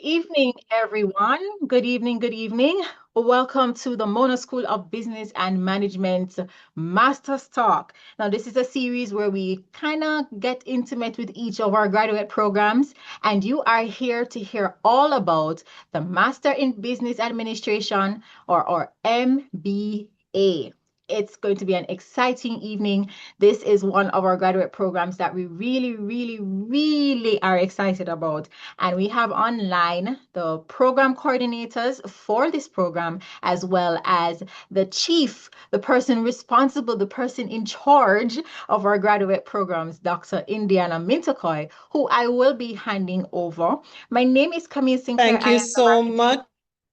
evening, everyone. Good evening, good evening. Welcome to the Mona School of Business and Management Masters Talk. Now, this is a series where we kind of get intimate with each of our graduate programs, and you are here to hear all about the Master in Business Administration or MBA. It's going to be an exciting evening. This is one of our graduate programs that we really are excited about. And we have online the program coordinators for this program, as well as the chief, the person responsible, the person in charge of our graduate programs, Dr. Indiana Mintokoy, who I will be handing over. My name is Camille Sinclair. Thank I you am the so marketing much.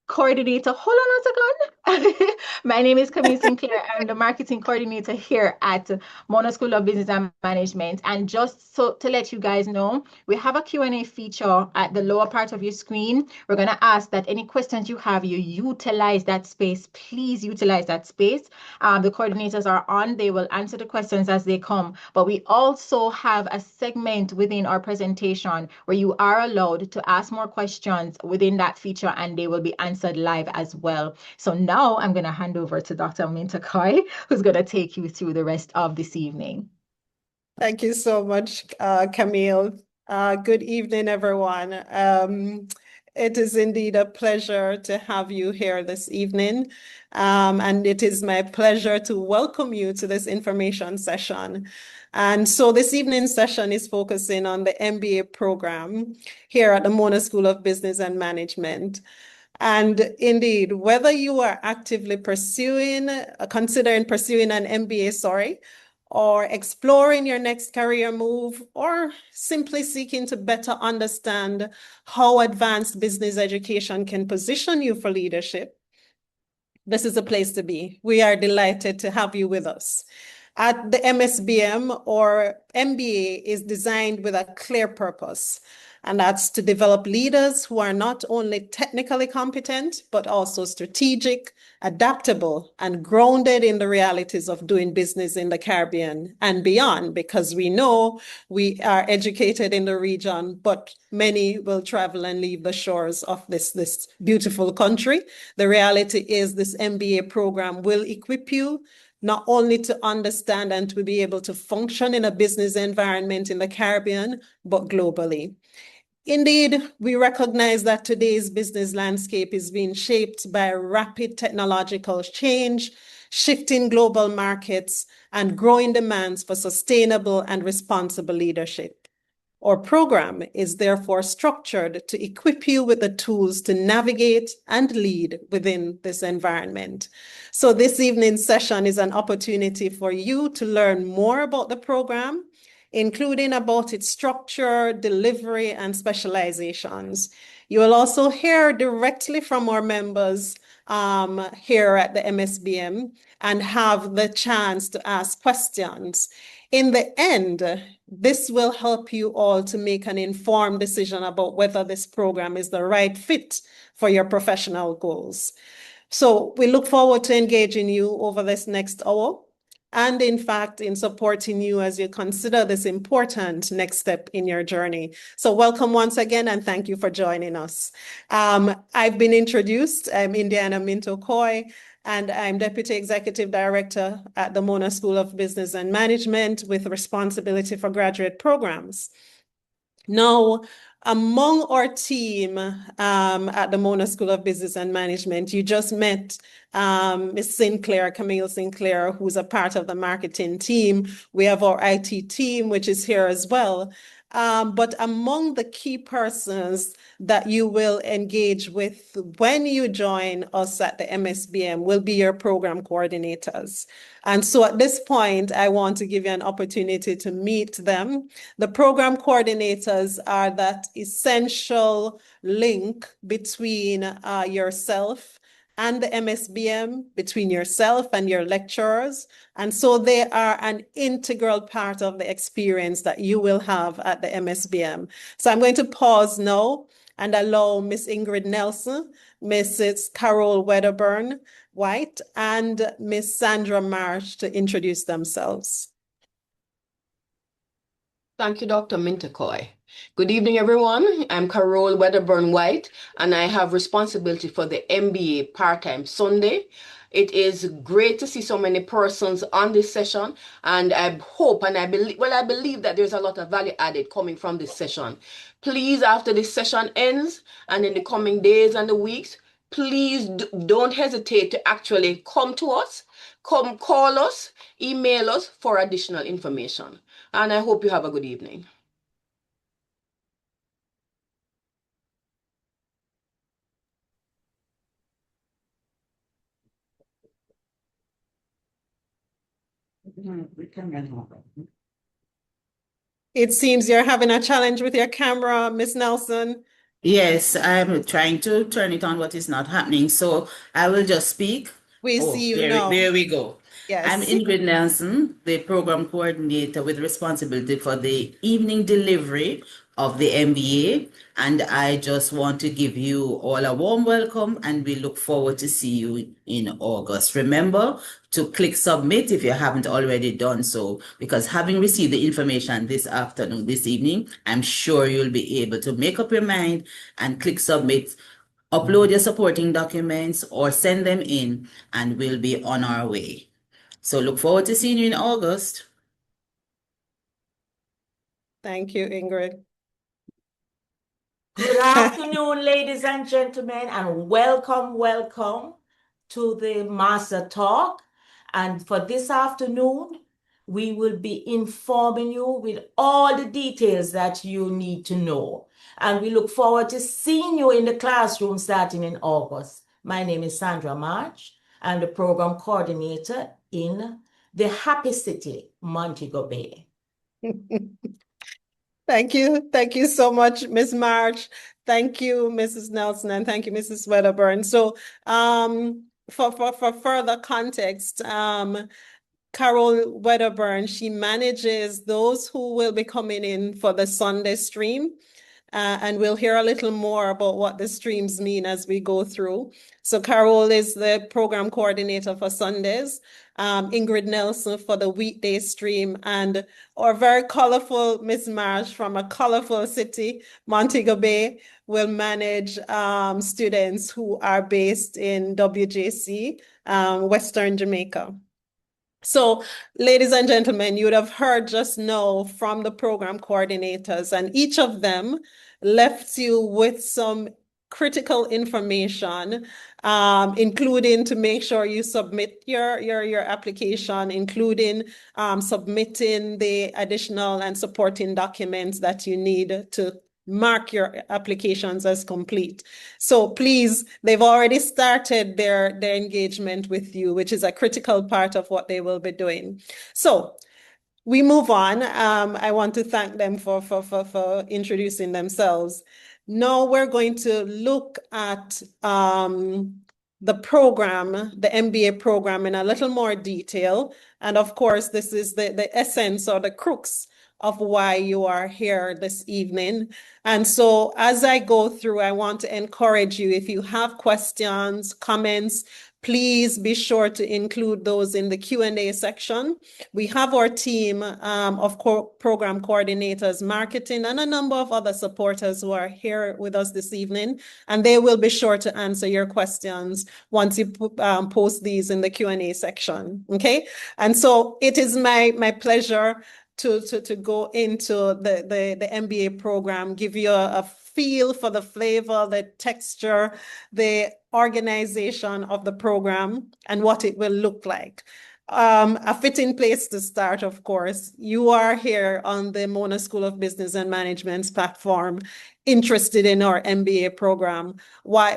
coordinator. Hold on a second. My name is Camille Sinclair. I'm the marketing coordinator here at Mona School of Business and Management. And just so to let you guys know, we have a Q&A feature at the lower part of your screen. We're going to ask that any questions you have, you utilize that space. Please utilize that space. The coordinators are on. They will answer the questions as they come. But we also have a segment within our presentation where you are allowed to ask more questions within that feature, and they will be answered live as well. So now I'm going to hand over to Dr. Mintakoy, who's going to take you through the rest of this evening. Thank you so much, Camille. Good evening, everyone. It is indeed a pleasure to have you here this evening. And it is my pleasure to welcome you to this information session. And so this evening's session is focusing on the MBA program here at the Mona School of Business and Management. And indeed, whether you are actively considering pursuing an MBA, or exploring your next career move, or simply seeking to better understand how advanced business education can position you for leadership, this is a place to be. We are delighted to have you with us. At the MSBM, or MBA is designed with a clear purpose, and that's to develop leaders who are not only technically competent, but also strategic, adaptable, and grounded in the realities of doing business in the Caribbean and beyond, because we know we are educated in the region, but many will travel and leave the shores of this beautiful country. The reality is this MBA program will equip you not only to understand and to be able to function in a business environment in the Caribbean, but globally. Indeed, we recognize that today's business landscape is being shaped by rapid technological change, shifting global markets, and growing demands for sustainable and responsible leadership. Our program is therefore structured to equip you with the tools to navigate and lead within this environment. So this evening's session is an opportunity for you to learn more about the program, including about its structure, delivery, and specializations. You will also hear directly from our members here at the MSBM and have the chance to ask questions. In the end, this will help you all to make an informed decision about whether this program is the right fit for your professional goals. So we look forward to engaging you over this next hour, and in fact, in supporting you as you consider this important next step in your journey. So welcome once again, and thank you for joining us. I've been introduced. I'm Indiana Mintokoy, and I'm Deputy Executive Director at the Mona School of Business and Management with responsibility for graduate programs. Now, among our team at the Mona School of Business and Management, you just met Ms. Sinclair, Camille Sinclair, who's a part of the marketing team. We have our IT team, which is here as well. But among the key persons that you will engage with when you join us at the MSBM will be your program coordinators. And so at this point, I want to give you an opportunity to meet them. The program coordinators are that essential link between yourself and the MSBM, between yourself and your lecturers. And so they are an integral part of the experience that you will have at the MSBM. So I'm going to pause now and allow Miss Ingrid Nelson, Mrs. Carol Wedderburn White, and Miss Sandra Marsh to introduce themselves. Thank you, Dr. Mintakoy. Good evening, everyone. I'm Carol Wedderburn White, and I have responsibility for the MBA part-time Sunday. It is great to see so many persons on this session, and I hope and I believe that there's a lot of value added coming from this session. Please, after this session ends and in the coming days and the weeks, please don't hesitate to actually come to us, come call us, email us for additional information. And I hope you have a good evening. It seems you're having a challenge with your camera, Miss Nelson. Yes, I'm trying to turn it on, but it's not happening. So I will just speak. We Oh, see you now. there we go. I'm Yes. Ingrid Nelson, the program coordinator with responsibility for the evening delivery of the MBA. And I just want to give you all a warm welcome, and we look forward to see you in August. Remember to click submit if you haven't already done so, because having received the information this afternoon, this evening, I'm sure you'll be able to make up your mind and click submit, upload your supporting documents or send them in, and we'll be on our way. So look forward to seeing you in August. Thank you, Ingrid. Good afternoon, ladies and gentlemen, and welcome to the Master Talk. And for this afternoon, we will be informing you with all the details that you need to know. And we look forward to seeing you in the classroom starting in August. My name is Sandra March. I'm the program coordinator in the Happy City, Montego Bay. Thank you. Thank you so much, Ms. March. Thank you, Mrs. Nelson, and thank you, Mrs. Wedderburn. So for further context, Carol Wedderburn, she manages those who will be coming in for the Sunday stream. And we'll hear a little more about what the streams mean as we go through. So Carol is the program coordinator for Sundays, Ingrid Nelson for the weekday stream, and our very colorful Miss Marsh from a colorful city, Montego Bay, will manage students who are based in WJC, Western Jamaica. So, ladies and gentlemen, you would have heard just now from the program coordinators, and each of them left you with some critical information, including to make sure you submit your application, including submitting the additional and supporting documents that you need to mark your applications as complete. So please, they've already started their engagement with you, which is a critical part of what they will be doing. So we move on. I want to thank them for introducing themselves. Now we're going to look at the program, the MBA program, in a little more detail. And of course, this is the essence or the crux of why you are here this evening. And so as I go through, I want to encourage you, if you have questions, comments, please be sure to include those in the Q&A section. We have our team of program coordinators, marketing, and a number of other supporters who are here with us this evening, and they will be sure to answer your questions once you post these in the Q&A section, okay? And so it is my pleasure to go into the MBA program, give you a feel for the flavor, the texture, the organization of the program, and what it will look like. A fitting place to start, of course. You are here on the Mona School of Business and Management's platform, interested in our MBA program. Why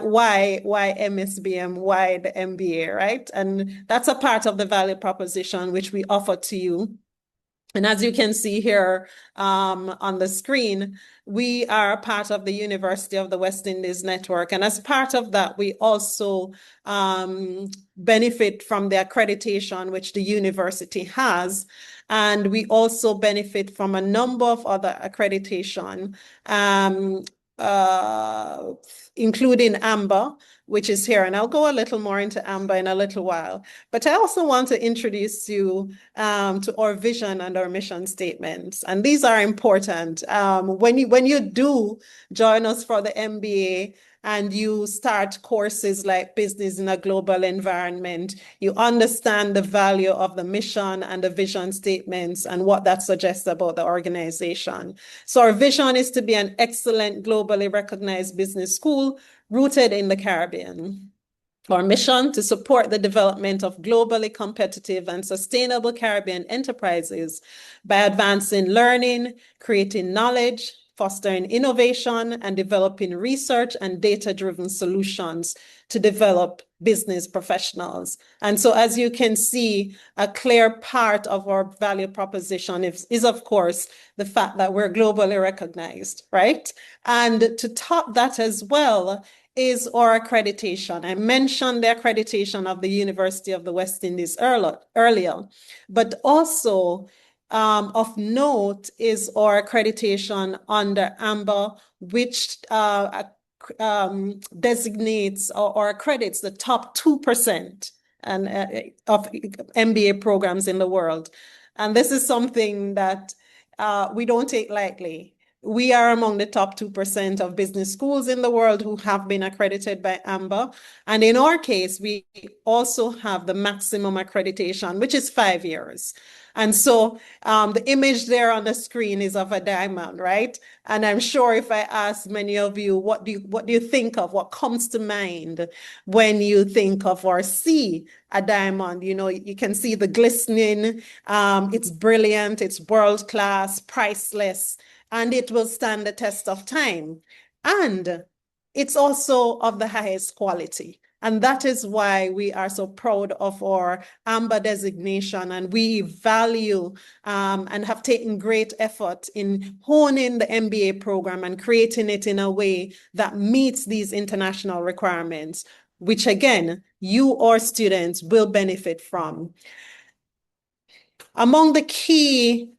MSBM? Why the MBA, right? And that's a part of the value proposition which we offer to you. And as you can see here on the screen, we are part of the University of the West Indies Network. And as part of that, we also benefit from the accreditation which the university has. And we also benefit from a number of other accreditation, including AMBA, which is here. And I'll go a little more into AMBA in a little while. But I also want to introduce you to our vision and our mission statements. And these are important. When you do join us for the MBA, and you start courses like Business in a Global Environment, you understand the value of the mission and the vision statements and what that suggests about the organization. So our vision is to be an excellent, globally recognized business school rooted in the Caribbean. Our mission to support the development of globally competitive and sustainable Caribbean enterprises by advancing learning, creating knowledge, fostering innovation, and developing research and data-driven solutions to develop business professionals. And so, as you can see, a clear part of our value proposition is of course, the fact that we're globally recognized, right? And to top that as well is our accreditation. I mentioned the accreditation of the University of the West Indies earlier, but also of note is our accreditation under AMBA, which designates or accredits the top 2% of MBA programs in the world. And this is something that we don't take lightly. We are among the top 2% of business schools in the world who have been accredited by AMBA. And in our case, we also have the maximum accreditation, which is 5 years. And so the image there on the screen is of a diamond, right? And I'm sure if I ask many of you, what do you think of? What comes to mind when you think of or see a diamond? You know, you can see the glistening, it's brilliant, it's world-class, priceless, and it will stand the test of time. And it's also of the highest quality. And that is why we are so proud of our AMBA designation, and we value and have taken great effort in honing the MBA program and creating it in a way that meets these international requirements, which again, you or students will benefit from. Among the key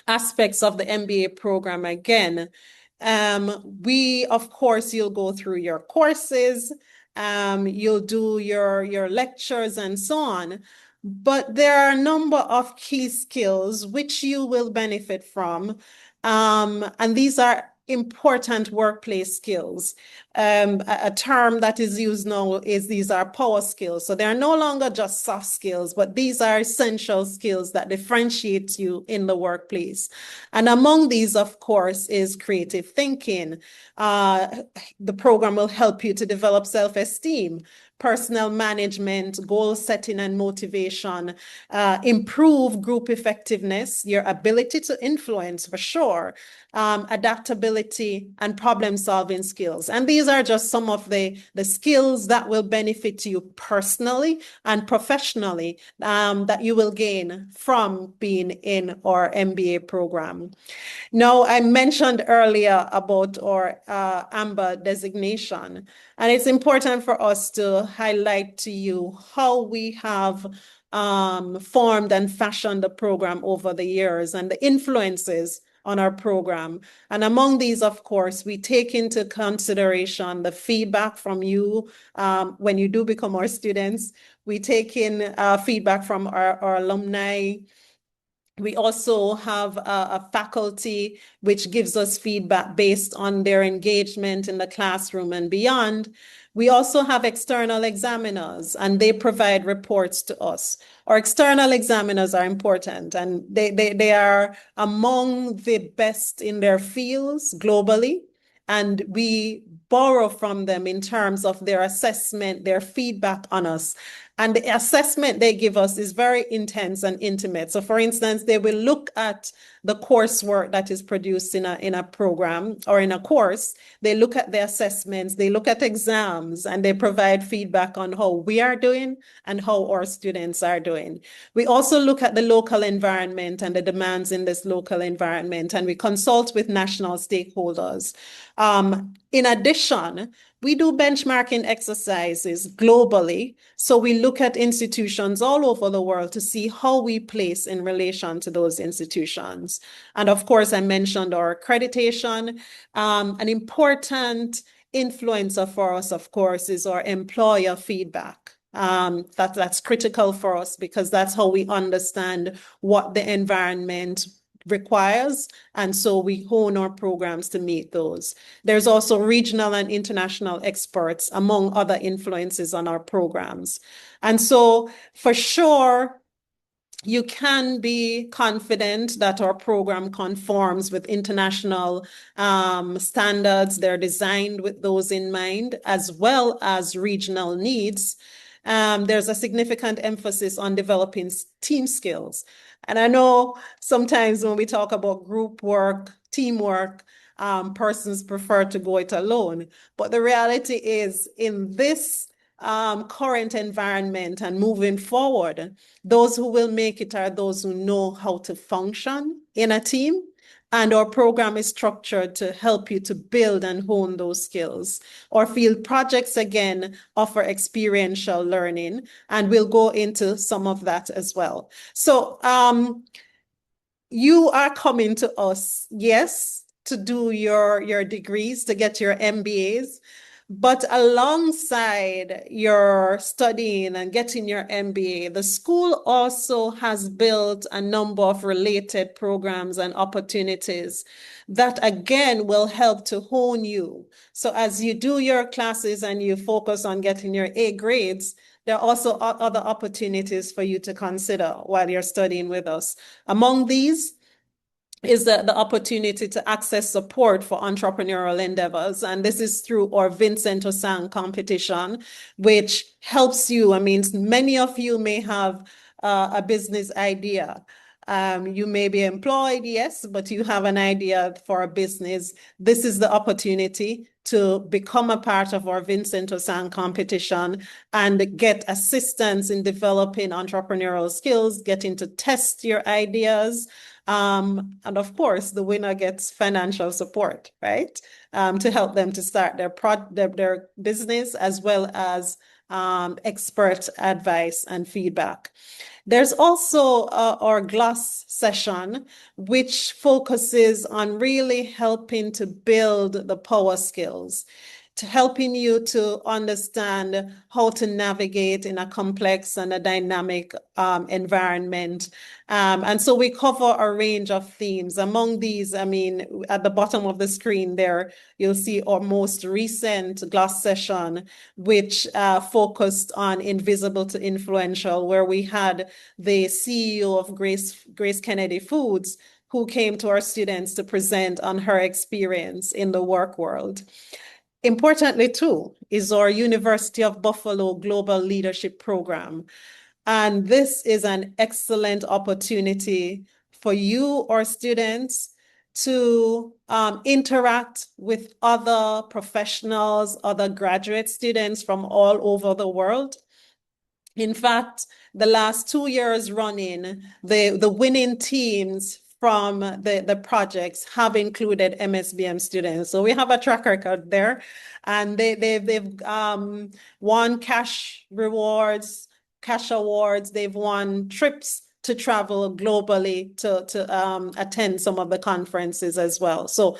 aspects of the MBA program, again, of course, you'll go through your courses, you'll do your lectures and so on, but there are a number of key skills which you will benefit from, and these are important workplace skills. A term that is used now is these are power skills. So they're no longer just soft skills, but these are essential skills that differentiate you in the workplace. And among these, of course, is creative thinking. The program will help you to develop self-esteem, personal management, goal setting and motivation, improve group effectiveness, your ability to influence for sure, adaptability and problem solving skills. And these are just some of the skills that will benefit you personally and professionally that you will gain from being in our MBA program. Now, I mentioned earlier about our AMBA designation, and it's important for us to highlight to you how we have formed and fashioned the program over the years and the influences on our program. And among these, of course, we take into consideration the feedback from you when you do become our students. We take in feedback from our alumni. We also have a faculty which gives us feedback based on their engagement in the classroom and beyond. We also have external examiners, and they provide reports to us. Our external examiners are important, and they are among the best in their fields globally, and we borrow from them in terms of their assessment, their feedback on us. And the assessment they give us is very intense and intimate. So for instance, they will look at the coursework that is produced in a program or in a course. They look at the assessments, they look at exams, and they provide feedback on how we are doing and how our students are doing. We also look at the local environment and the demands in this local environment, and we consult with national stakeholders. In addition, we do benchmarking exercises globally. So we look at institutions all over the world to see how we place in relation to those institutions. And of course, I mentioned our accreditation. An important influencer for us, of course, is our employer feedback. That's critical for us because that's how we understand what the environment requires, and so we hone our programs to meet those. There's also regional and international experts, among other influences on our programs. And so for sure, you can be confident that our program conforms with international standards. They're designed with those in mind, as well as regional needs. There's a significant emphasis on developing team skills. And I know sometimes when we talk about group work, teamwork, persons prefer to go it alone. But the reality is, in this current environment and moving forward, those who will make it are those who know how to function in a team. And our program is structured to help you to build and hone those skills. Our field projects, again, offer experiential learning, and we'll go into some of that as well. So you are coming to us, yes, to do your degrees, to get your MBAs. But alongside your studying and getting your MBA, the school also has built a number of related programs and opportunities that, again, will help to hone you. So as you do your classes and you focus on getting your A grades, there are also other opportunities for you to consider while you're studying with us. Among these is the opportunity to access support for entrepreneurial endeavors. And this is through our Vincent Osang competition, which helps you. I mean, many of you may have a business idea. You may be employed, yes, but you have an idea for a business. This is the opportunity to become a part of our Vincent Osang competition and get assistance in developing entrepreneurial skills, getting to test your ideas. And of course, the winner gets financial support, right? To help them to start their business, as well as expert advice and feedback. There's also our GLOSS session, which focuses on really helping to build the power skills, to helping you to understand how to navigate in a complex and a dynamic environment. And so we cover a range of themes. Among these, I mean, at the bottom of the screen there, you'll see our most recent GLOSS session, which focused on invisible to influential, where we had the CEO of Grace Kennedy Foods, who came to our students to present on her experience in the work world. Importantly, too, is our University of Buffalo Global Leadership Program. And this is an excellent opportunity for you, our students, to interact with other professionals, other graduate students from all over the world. In fact, the last 2 years running, the winning teams from the projects have included MSBM students. So we have a track record there, and they've won cash rewards, cash awards. They've won trips to travel globally to attend some of the conferences as well. So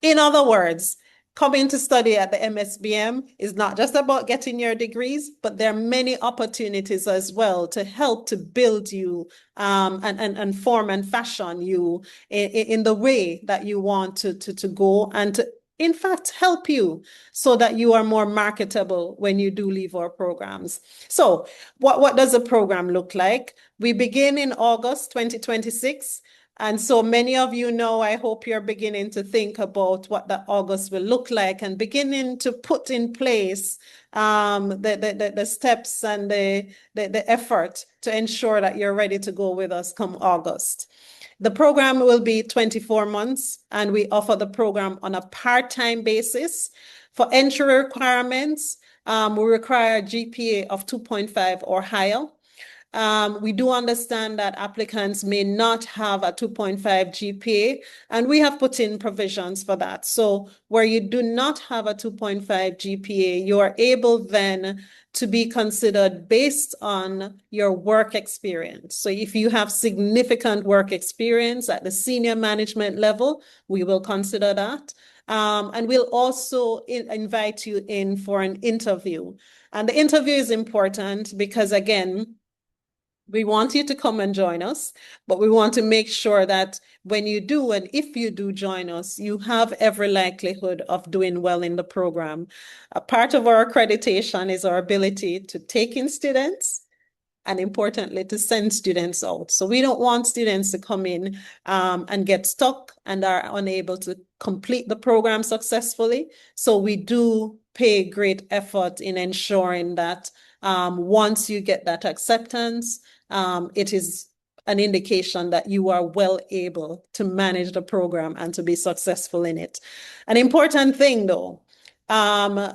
in other words, coming to study at the MSBM is not just about getting your degrees, but there are many opportunities as well to help to build you and form and fashion you in the way that you want to go, and to, in fact, help you so that you are more marketable when you do leave our programs. So what does a program look like? We begin in August 2026. And so many of you know, I hope you're beginning to think about what that August will look like and beginning to put in place the steps and the effort to ensure that you're ready to go with us come August. The program will be 24 months, and we offer the program on a part-time basis. For entry requirements, we require a GPA of 2.5 or higher. We do understand that applicants may not have a 2.5 GPA, and we have put in provisions for that. So where you do not have a 2.5 GPA, you are able then to be considered based on your work experience. So if you have significant work experience at the senior management level, we will consider that. And we'll also invite you in for an interview. And the interview is important because, again, we want you to come and join us, but we want to make sure that when you do, and if you do join us, you have every likelihood of doing well in the program. A part of our accreditation is our ability to take in students, and importantly, to send students out. So we don't want students to come in and get stuck and are unable to complete the program successfully. So we do pay great effort in ensuring that once you get that acceptance, it is an indication that you are well able to manage the program and to be successful in it. An important thing, though,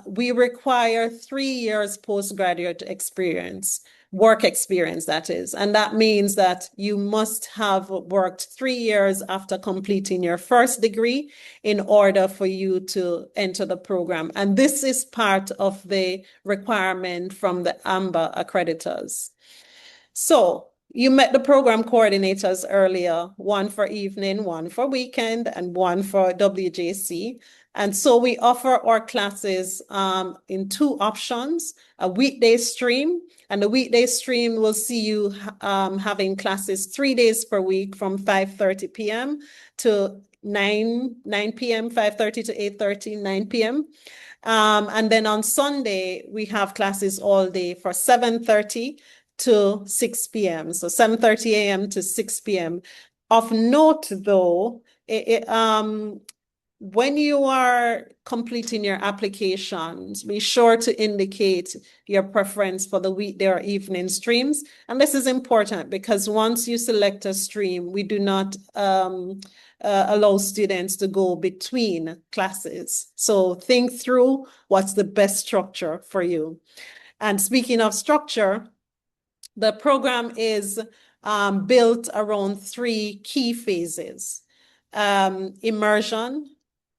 we require 3 years postgraduate experience. Work experience, that is. And that means that you must have worked 3 years after completing your first degree in order for you to enter the program. And this is part of the requirement from the AMBA accreditors. So you met the program coordinators earlier, one for evening, one for weekend, and one for WJC. And so we offer our classes in 2 options, a weekday stream. And the weekday stream will see you having classes 3 days per week from 5:30 p.m. to 9 p.m., 5:30 to 8:30, 9 p.m. And then on Sunday, we have classes all day for 7:30 to 6 p.m. So 7:30 a.m. to 6 p.m. Of note, though, when you are completing your applications, be sure to indicate your preference for the weekday or evening streams. And this is important because once you select a stream, we do not allow students to go between classes. So think through what's the best structure for you. And speaking of structure, the program is built around 3 key phases: immersion,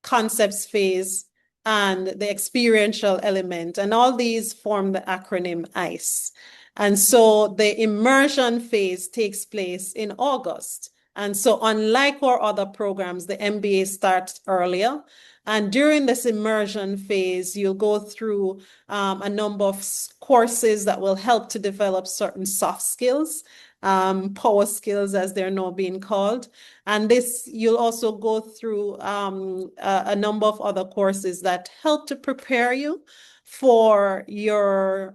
concepts phase, and the experiential element. And all these form the acronym ICE. And so the immersion phase takes place in August. And so unlike our other programs, the MBA starts earlier. And during this immersion phase, you'll go through a number of courses that will help to develop certain soft skills, power skills as they're now being called. And this, you'll also go through a number of other courses that help to prepare you for your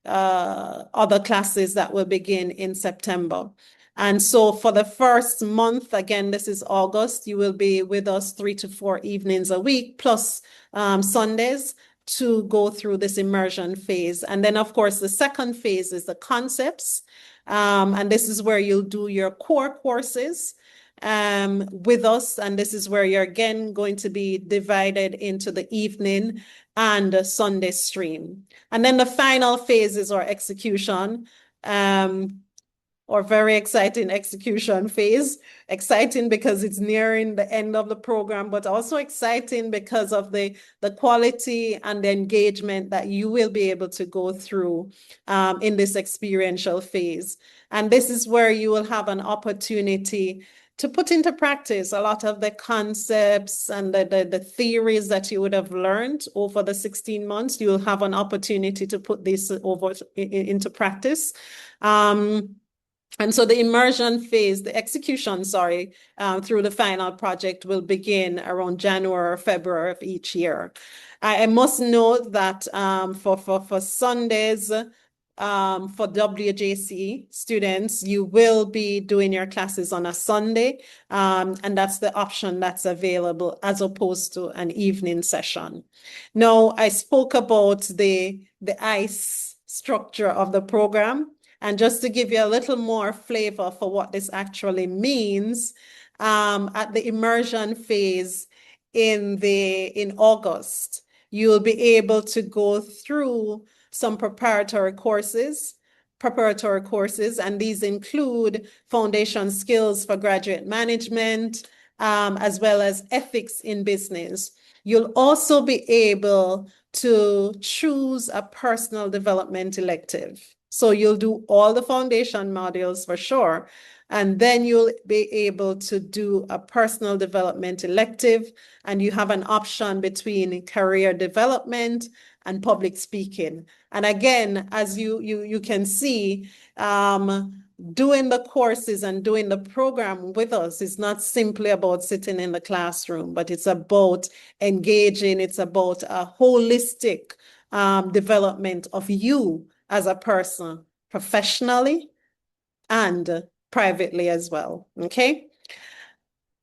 other classes that will begin in September. And so for the first month, again, this is August, you will be with us 3 to 4 evenings a week, plus Sundays, to go through this immersion phase. And then, of course, the second phase is the concepts. And this is where you'll do your core courses with us. And this is where you're again going to be divided into the evening and the Sunday stream. And then the final phase is our execution, or very exciting execution phase. Exciting because it's nearing the end of the program, but also exciting because of the quality and the engagement that you will be able to go through in this experiential phase. And this is where you will have an opportunity to put into practice a lot of the concepts and the theories that you would have learned over the 16 months. You will have an opportunity to put this into practice. And so the immersion phase, the execution, through the final project will begin around January or February of each year. I must note that for Sundays, for WJC students, you will be doing your classes on a Sunday, and that's the option that's available as opposed to an evening session. Now, I spoke about the ICE structure of the program. And just to give you a little more flavor for what this actually means, at the immersion phase in August, you'll be able to go through some preparatory courses, and these include foundation skills for graduate management, as well as ethics in business. You'll also be able to choose a personal development elective. So you'll do all the foundation modules for sure, And then you'll be able to do a personal development elective, and you have an option between career development and public speaking. And again, as you can see, doing the courses and doing the program with us is not simply about sitting in the classroom, but it's about engaging. It's about a holistic development of you as a person, professionally and privately as well. Okay.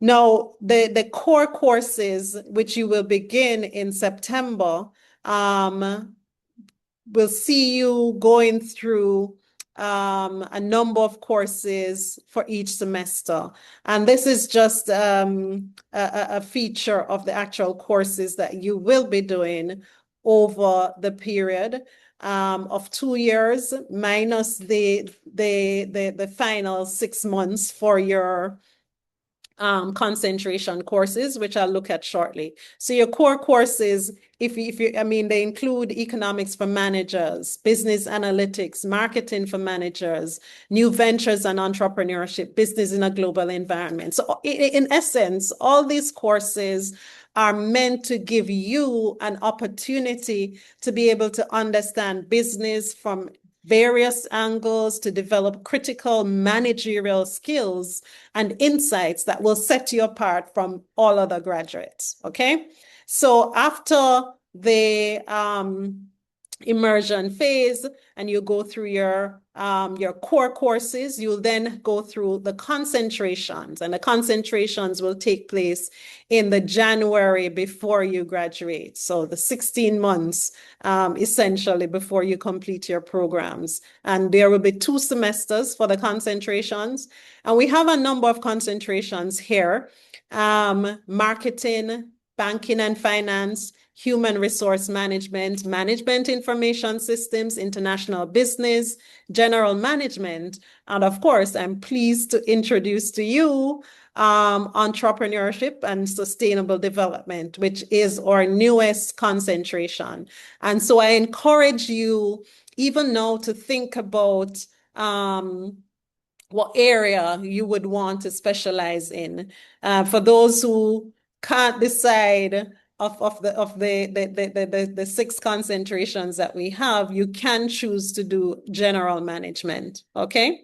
Now, the core courses, which you will begin in September, will see you going through a number of courses for each semester. And this is just a feature of the actual courses that you will be doing over the period of 2 years, minus the final 6 months for your concentration courses, which I'll look at shortly. So your core courses, they include economics for managers, business analytics, marketing for managers, new ventures and entrepreneurship, business in a global environment. So in essence, all these courses are meant to give you an opportunity to be able to understand business from various angles, to develop critical managerial skills and insights that will set you apart from all other graduates. Okay. So after the immersion phase and you go through your core courses, you'll then go through the concentrations, and the concentrations will take place in the January before you graduate. So the 16 months essentially before you complete your programs. And there will be 2 semesters for the concentrations. And we have a number of concentrations here: marketing, banking and finance, human resource management, management information systems, international business, general management, and of course, I'm pleased to introduce to you entrepreneurship and sustainable development, which is our newest concentration. And so I encourage you even now to think about what area you would want to specialize in. For those who can't decide of the 6 concentrations that we have, you can choose to do general management. Okay.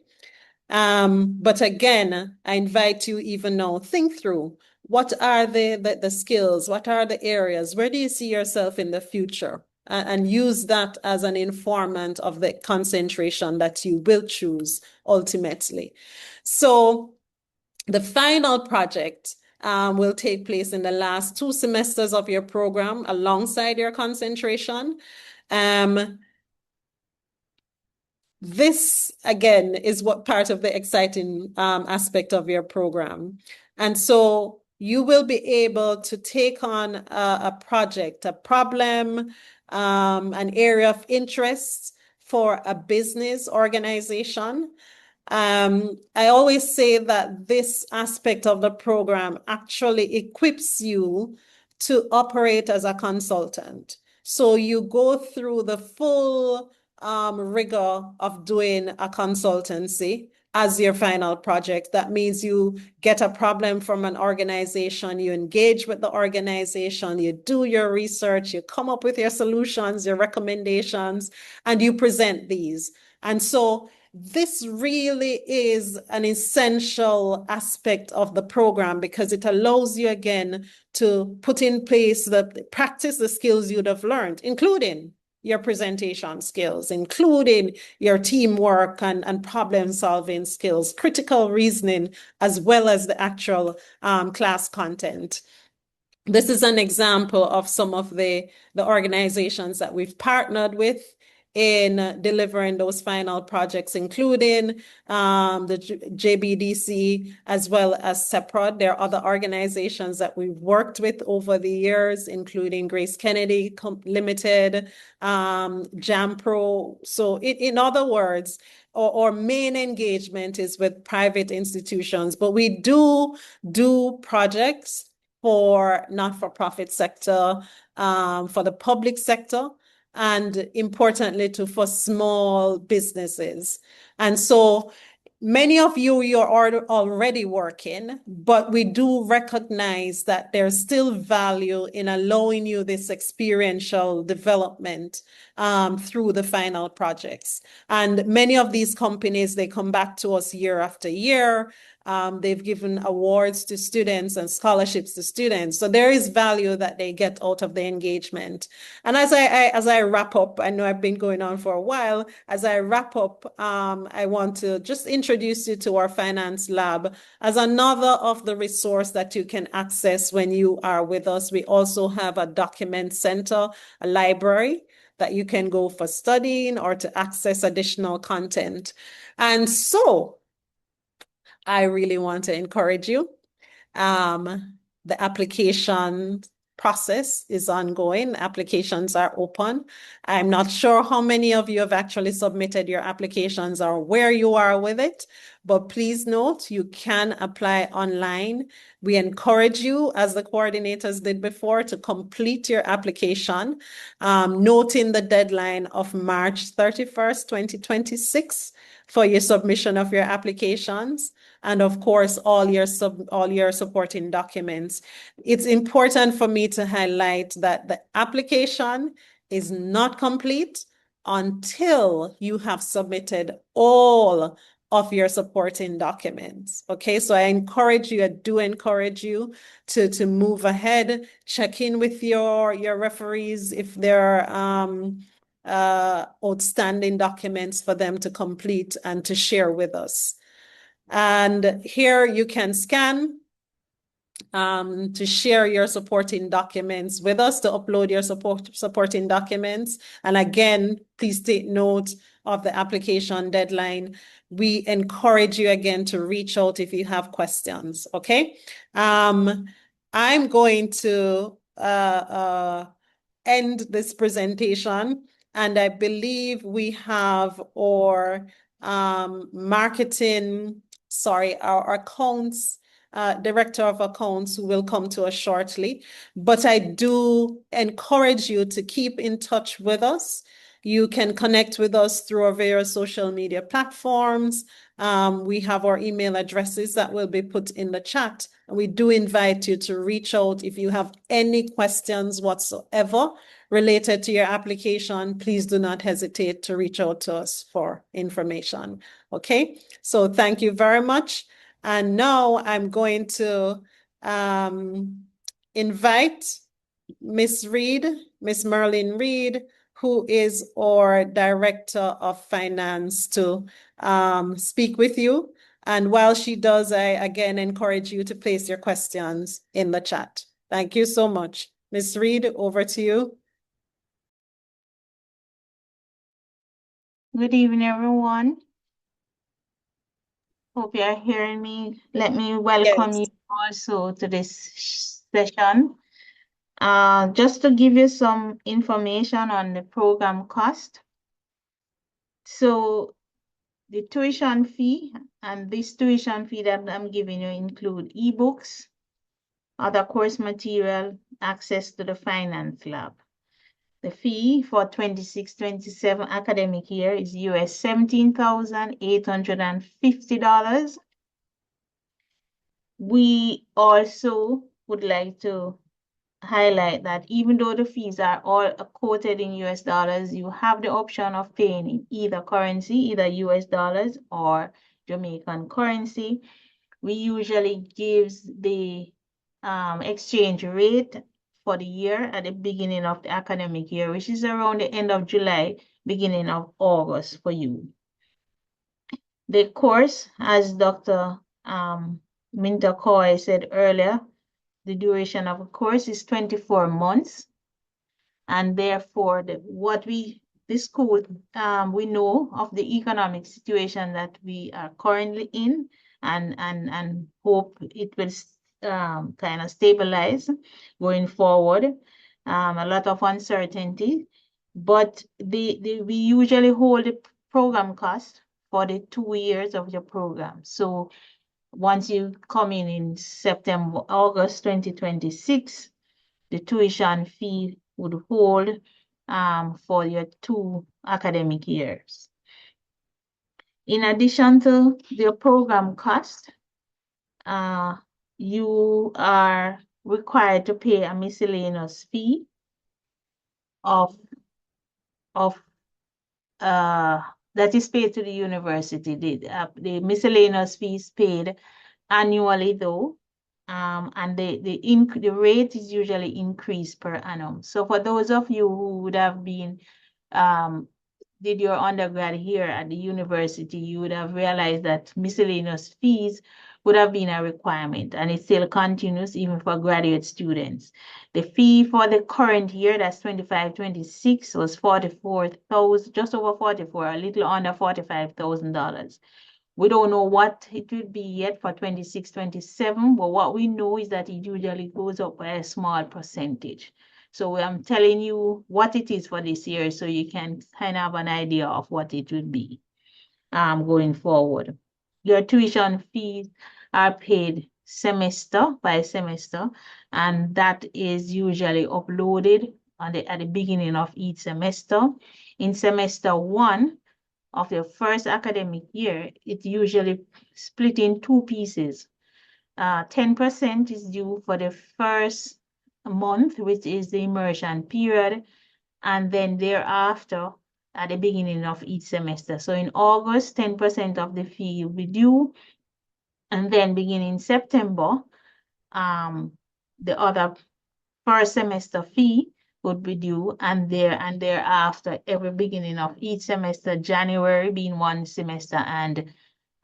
But again, I invite you even now, think through what are the skills, what are the areas, where do you see yourself in the future? And use that as an informant of the concentration that you will choose ultimately. So the final project will take place in the last 2 semesters of your program alongside your concentration. This, again, is what part of the exciting aspect of your program. And so you will be able to take on a project, a problem, an area of interest for a business organization. I always say that this aspect of the program actually equips you to operate as a consultant. So you go through the full rigor of doing a consultancy as your final project. That means you get a problem from an organization, you engage with the organization, you do your research, you come up with your solutions, your recommendations, and you present these. And so this really is an essential aspect of the program, because it allows you again to put in place practice the skills you'd have learned, including your presentation skills, including your teamwork and problem solving skills, critical reasoning, as well as the actual class content. This is an example of some of the organizations that we've partnered with in delivering those final projects, including the JBDC as well as SEPROD. There are other organizations that we've worked with over the years, including Grace Kennedy Limited, JAMPRO. So in other words, our main engagement is with private institutions, but we do projects for not-for-profit sector, for the public sector, and importantly for small businesses. And so Many of you, you're already working, but we do recognize that there's still value in allowing you this experiential development through the final projects. And many of these companies, they come back to us year after year. They've given awards to students and scholarships to students. So there is value that they get out of the engagement. And as I wrap up, I know I've been going on for a while. As I wrap up, I want to just introduce you to our finance lab as another of the resource that you can access when you are with us. We also have a document center, a library that you can go for studying or to access additional content. And so I really want to encourage you. The application process is ongoing. Applications are open. I'm not sure how many of you have actually submitted your applications or where you are with it, but please note you can apply online. We encourage you, as the coordinators did before, to complete your application, noting the deadline of March 31st, 2026 for your submission of your applications. And of course, all your supporting documents. It's important for me to highlight that the application is not complete until you have submitted all of your supporting documents. Okay, so I do encourage you to move ahead, check in with your referees if there are outstanding documents for them to complete and to share with us. And here you can scan to share your supporting documents with us, to upload your supporting documents. And again, please take note of the application deadline. We encourage you again to reach out if you have questions, okay? I'm going to end this presentation, and I believe we have our our accounts director of accounts who will come to us shortly. But I do encourage you to keep in touch with us. You can connect with us through our various social media platforms. We have our email addresses that will be put in the chat. And we do invite you to reach out if you have any questions whatsoever related to your application. Please do not hesitate to reach out to us for information. Okay, so thank you very much. And now I'm going to invite Miss Merlin Reed, who is our Director of Finance, to speak with you. And while she does, I again encourage you to place your questions in the chat. Thank you so much. Miss Reed, over to you. Good evening, everyone. Hope you are hearing me. Let me welcome you also to this session. Just to give you some information on the program cost. So the tuition fee, and this tuition fee that I'm giving you include ebooks, other course material, access to the finance lab. The fee for 26-27 academic year is US $17,850. We also would like to highlight that even though the fees are all quoted in US dollars, you have the option of paying in either currency, either US dollars or Jamaican currency. We usually gives the exchange rate for the year at the beginning of the academic year, which is around the end of July, beginning of August for you. The course, as Dr. Minta Coy said earlier, the duration of a course is 24 months. And therefore, this school, we know of the economic situation that we are currently in, and hope it will kind of stabilize going forward. A lot of uncertainty, but we usually hold the program cost for the 2 years of your program. So once you come in August 2026, the tuition fee would hold for your 2 academic years. In addition to the program cost, you are required to pay a miscellaneous fee of that is paid to the university. The miscellaneous fees paid annually though, and the rate is usually increased per annum. So for those of you who would have been did your undergrad here at the university, you would have realized that miscellaneous fees would have been a requirement, and it still continues even for graduate students. The fee for the current year, that's 25-26, was 44,000, just over 44, a little under $45,000. We don't know what it will be yet for 26-27, but what we know is that it usually goes up by a small percentage. So I'm telling you what it is for this year so you can kind of have an idea of what it will be going forward. Your tuition fees are paid semester by semester, and that is usually uploaded at the beginning of each semester. In semester 1 of your first academic year, it usually split in two pieces. 10% is due for the first month, which is the immersion period, and then thereafter at the beginning of each semester. So in August, 10% of the fee will be due, and then beginning September, the other first semester fee would be due, and thereafter every beginning of each semester, January being one semester and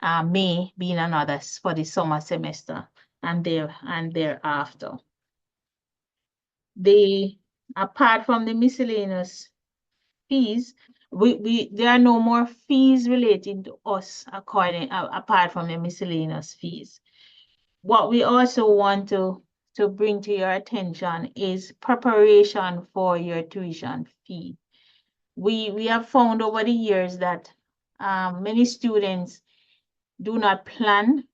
May being another for the summer semester, and thereafter. Apart from the miscellaneous fees, there are no more fees relating to us apart from the miscellaneous fees. What we also want to bring to your attention is preparation for your tuition fee. We have found over the years that many students do not plan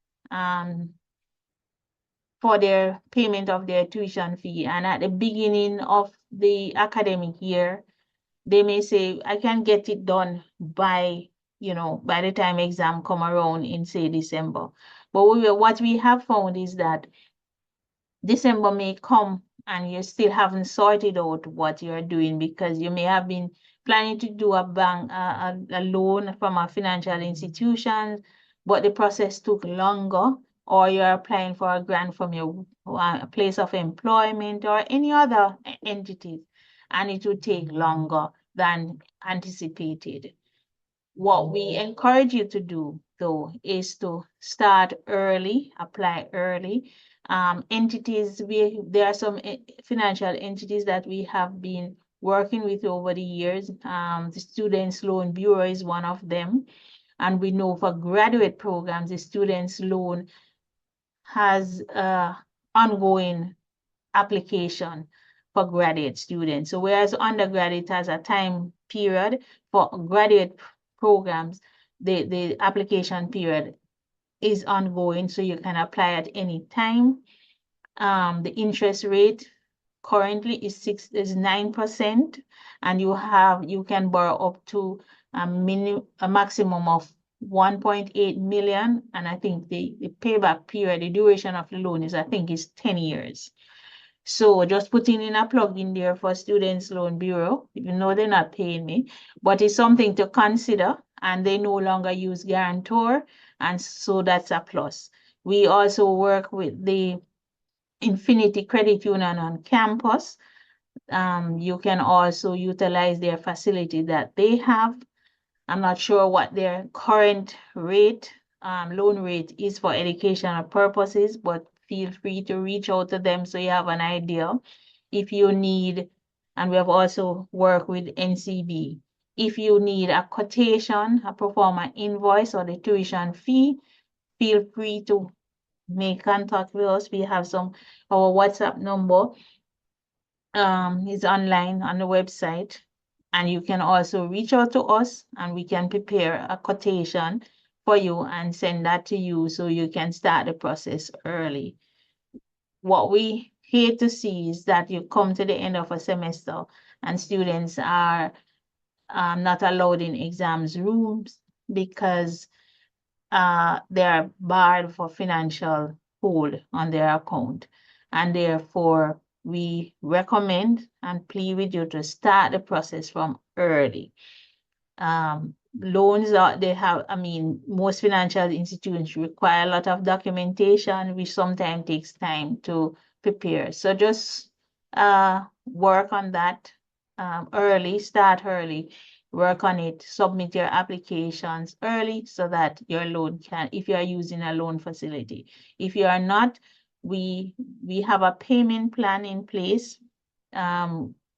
for their payment of their tuition fee, and at the beginning of the academic year, they may say, I can get it done by the time exam come around in, say, December. But what we have found is that December may come and you still haven't sorted out what you're doing, because you may have been planning to do a loan from a financial institution, but the process took longer, or you're applying for a grant from your place of employment or any other entity, and it would take longer than anticipated. What we encourage you to do, though, is to start early, apply early. There are some financial entities that we have been working with over the years. The Students Loan Bureau is one of them. And we know for graduate programs, the Students Loan has ongoing application for graduate students. So whereas undergraduate has a time period, for graduate programs, the application period is ongoing, so you can apply at any time. The interest rate currently is 9%, and you can borrow up to a maximum of 1.8 million, and I think the payback period, the duration of the loan is 10 years. So just putting in a plug in there for Students Loan Bureau, even though they're not paying me, but it's something to consider, and they no longer use guarantor, and so that's a plus. We also work with the Infinity Credit Union on campus. You can also utilize their facility that they have. I'm not sure what their current rate, loan rate is for educational purposes, but feel free to reach out to them so you have an idea. If you need, and we have also worked with NCB, if you need a quotation, a pro forma invoice, or the tuition fee, feel free to make contact with us. We have our WhatsApp number is online on the website. And you can also reach out to us, and we can prepare a quotation for you and send that to you so you can start the process early. What we hate to see is that you come to the end of a semester and students are not allowed in exams rooms, because they are barred for financial hold on their account. And therefore, we recommend and plead with you to start the process from early. Loans most financial institutions require a lot of documentation, which sometimes takes time to prepare. So just work on that early, start early, work on it, submit your applications early so that your loan can, if you are using a loan facility. If you are not, we have a payment plan in place,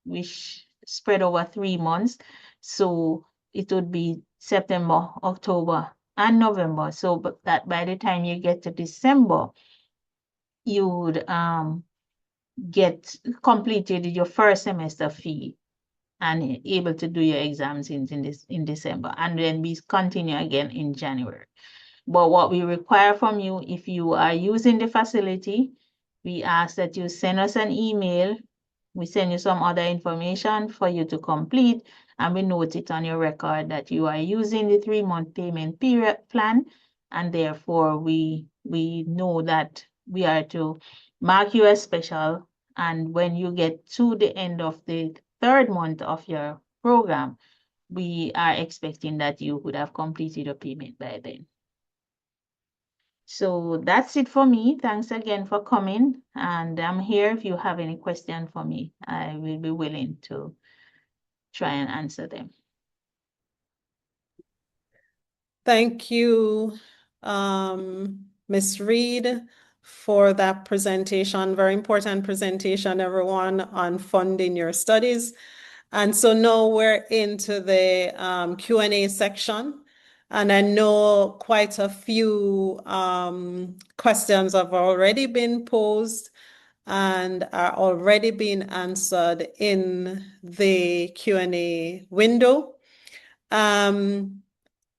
which spread over 3 months. So it would be September, October, and November. So but that by the time you get to December, you would get completed your first semester fee and able to do your exams in December. And then we continue again in January. But what we require from you, if you are using the facility, we ask that you send us an email. We send you some other information for you to complete, and we note it on your record that you are using the 3-month payment period plan, and therefore we know that we are to mark you as special. And when you get to the end of the 3rd month of your program, we are expecting that you would have completed your payment by then. So that's it for me. Thanks again for coming. And I'm here if you have any question for me. I will be willing to try and answer them. Thank you, Ms. Reed, for that presentation. Very important presentation, everyone, on funding your studies. And so now we're into the Q&A section. And I know quite a few questions have already been posed and are already being answered in the Q&A window. I'm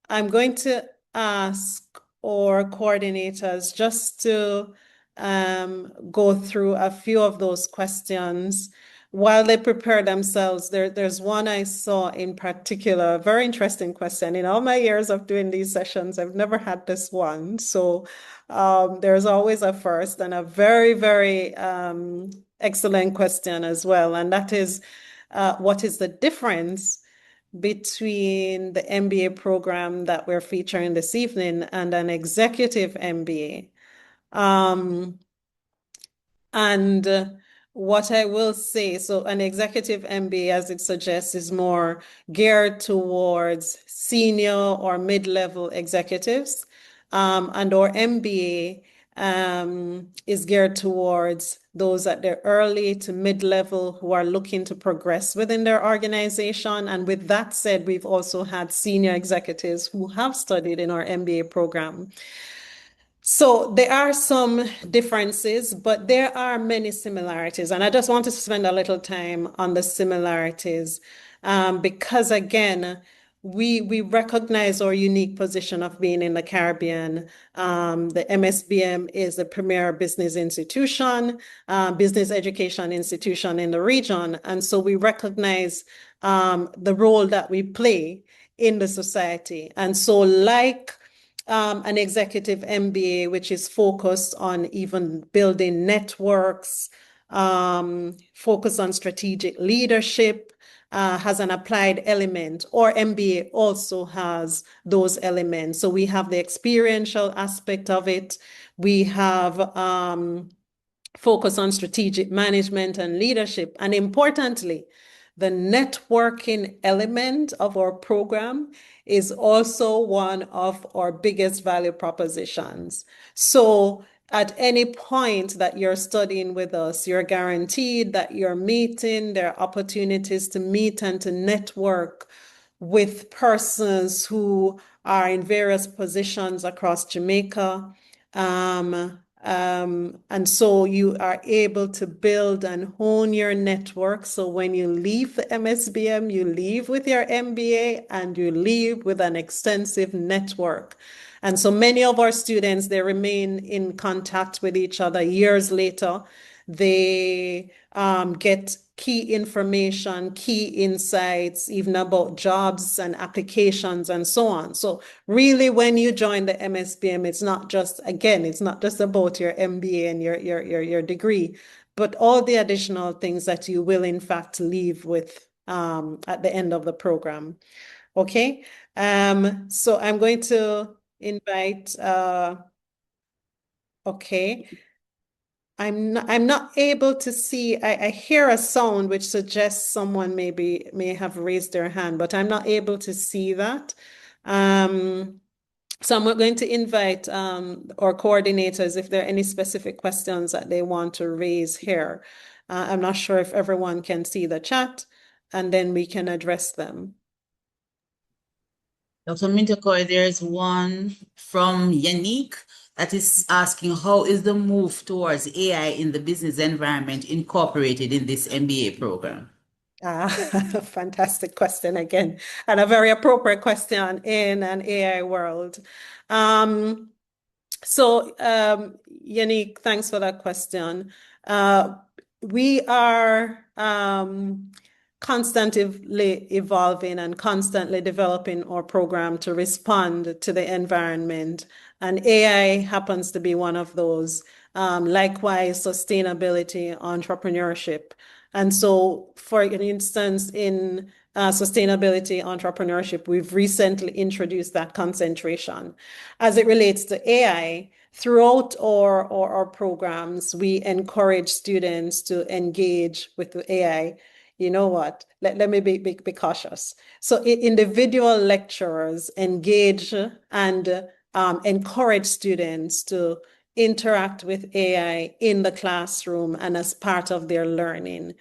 going to ask our coordinators just to go through a few of those questions while they prepare themselves. There's one I saw in particular, a very interesting question. In all my years of doing these sessions, I've never had this one. So there's always a first, and a very, very excellent question as well. And that is, what is the difference between the MBA program that we're featuring this evening and an executive MBA? And what I will say, so an executive MBA, as it suggests, is more geared towards senior or mid-level executives, and our MBA is geared towards those at the early to mid-level who are looking to progress within their organization. And with that said, we've also had senior executives who have studied in our MBA program. So there are some differences, but there are many similarities. And I just want to spend a little time on the similarities because, again, we recognize our unique position of being in the Caribbean. The MSBM is the premier business institution, business education institution in the region. And so we recognize the role that we play in the society. And so like an executive MBA, which is focused on even building networks, focus on strategic leadership, has an applied element, or MBA also has those elements. So we have the experiential aspect of it. We have focus on strategic management and leadership. And importantly, the networking element of our program is also one of our biggest value propositions. So at any point that you're studying with us, you're guaranteed that you're meeting, there are opportunities to meet and to network with persons who are in various positions across Jamaica. And so you are able to build and hone your network. So when you leave the MSBM, you leave with your MBA and you leave with an extensive network. And so many of our students, they remain in contact with each other years later. They get key information, key insights, even about jobs and applications and so on. So really, when you join the MSBM, it's not just, again, it's not just about your MBA and your degree, but all the additional things that you will in fact leave with at the end of the program. Okay, so I'm going to invite, okay. I'm not able to see, I hear a sound which suggests someone may have raised their hand, but I'm not able to see that. So I'm going to invite our coordinators if there are any specific questions that they want to raise here. I'm not sure if everyone can see the chat, and then we can address them. Dr. Mintakoy, there's one from Yannick that is asking, how is the move towards AI in the business environment incorporated in this MBA program? Fantastic question again, and a very appropriate question in an AI world. Yannick, thanks for that question. We are constantly evolving and constantly developing our program to respond to the environment, and AI happens to be one of those. Likewise, sustainability, entrepreneurship. And so, for instance, in sustainability entrepreneurship, we've recently introduced that concentration. As it relates to AI, throughout our programs, we encourage students to engage with the AI. You know what? Let me be cautious. So individual lecturers engage and encourage students to interact with AI in the classroom and as part of their learning.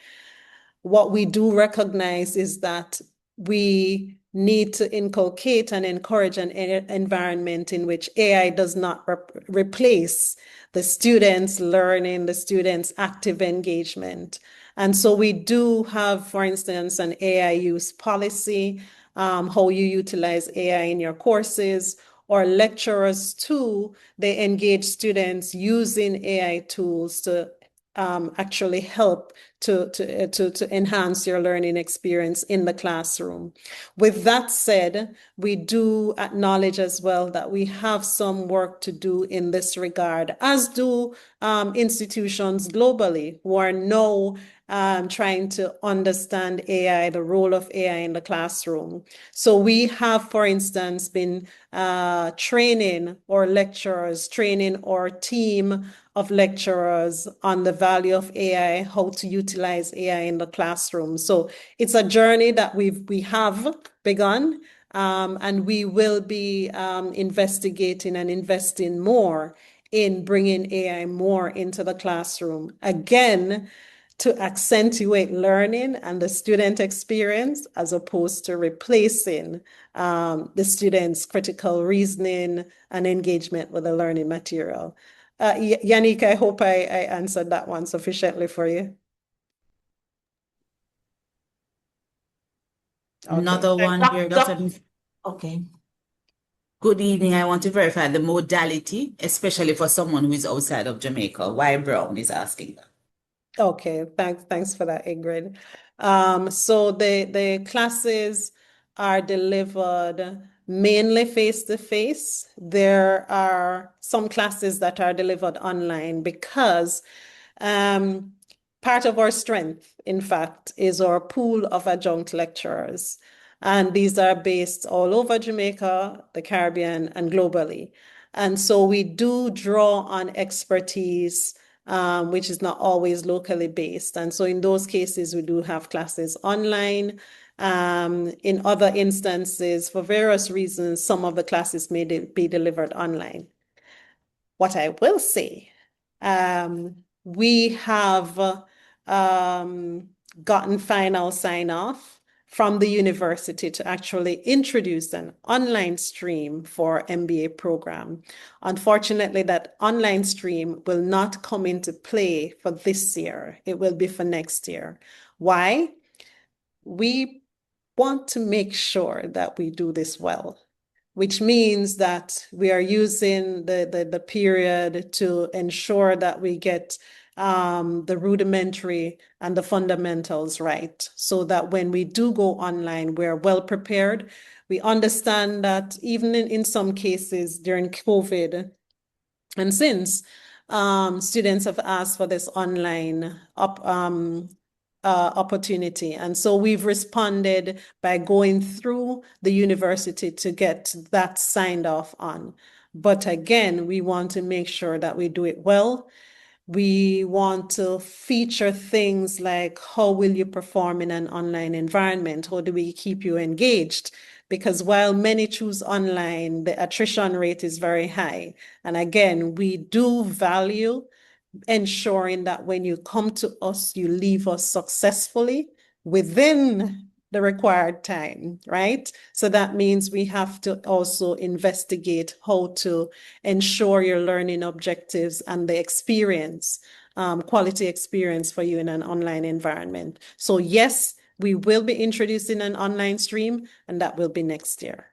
What we do recognize is that we need to inculcate and encourage an environment in which AI does not replace the students' learning, the students' active engagement. And so we do have, for instance, an AI use policy, how you utilize AI in your courses, or lecturers too, they engage students using AI tools to actually help to enhance your learning experience in the classroom. With that said, we do acknowledge as well that we have some work to do in this regard, as do institutions globally who are now trying to understand AI, the role of AI in the classroom. So we have, for instance, been training our lecturers, training our team of lecturers on the value of AI, how to utilize AI in the classroom. So it's a journey that we have begun, and we will be investigating and investing more in bringing AI more into the classroom. Again, to accentuate learning and the student experience as opposed to replacing the students' critical reasoning and engagement with the learning material. Yannick, I hope I answered that one sufficiently for you. Okay. Another one here, Dr. Okay. Good evening. I want to verify the modality, especially for someone who is outside of Jamaica. Why Brown is asking that. Okay, thanks for that, Ingrid. So the classes are delivered mainly face-to-face. There are some classes that are delivered online because part of our strength, in fact, is our pool of adjunct lecturers. And these are based all over Jamaica, the Caribbean, and globally. And so we do draw on expertise, which is not always locally based. And so in those cases, we do have classes online. In other instances, for various reasons, some of the classes may be delivered online. What I will say, we have gotten final sign-off from the university to actually introduce an online stream for MBA program. Unfortunately, that online stream will not come into play for this year. It will be for next year. Why? We want to make sure that we do this well, which means that we are using the period to ensure that we get the rudimentary and the fundamentals right, so that when we do go online, we're well prepared. We understand that even in some cases during COVID and since, students have asked for this online opportunity. And so we've responded by going through the university to get that signed off on. But again, we want to make sure that we do it well. We want to feature things like, how will you perform in an online environment? How do we keep you engaged? Because while many choose online, the attrition rate is very high. And again, we do value ensuring that when you come to us, you leave us successfully within the required time, right? So that means we have to also investigate how to ensure your learning objectives and the experience, quality experience for you in an online environment. So yes, we will be introducing an online stream, and that will be next year.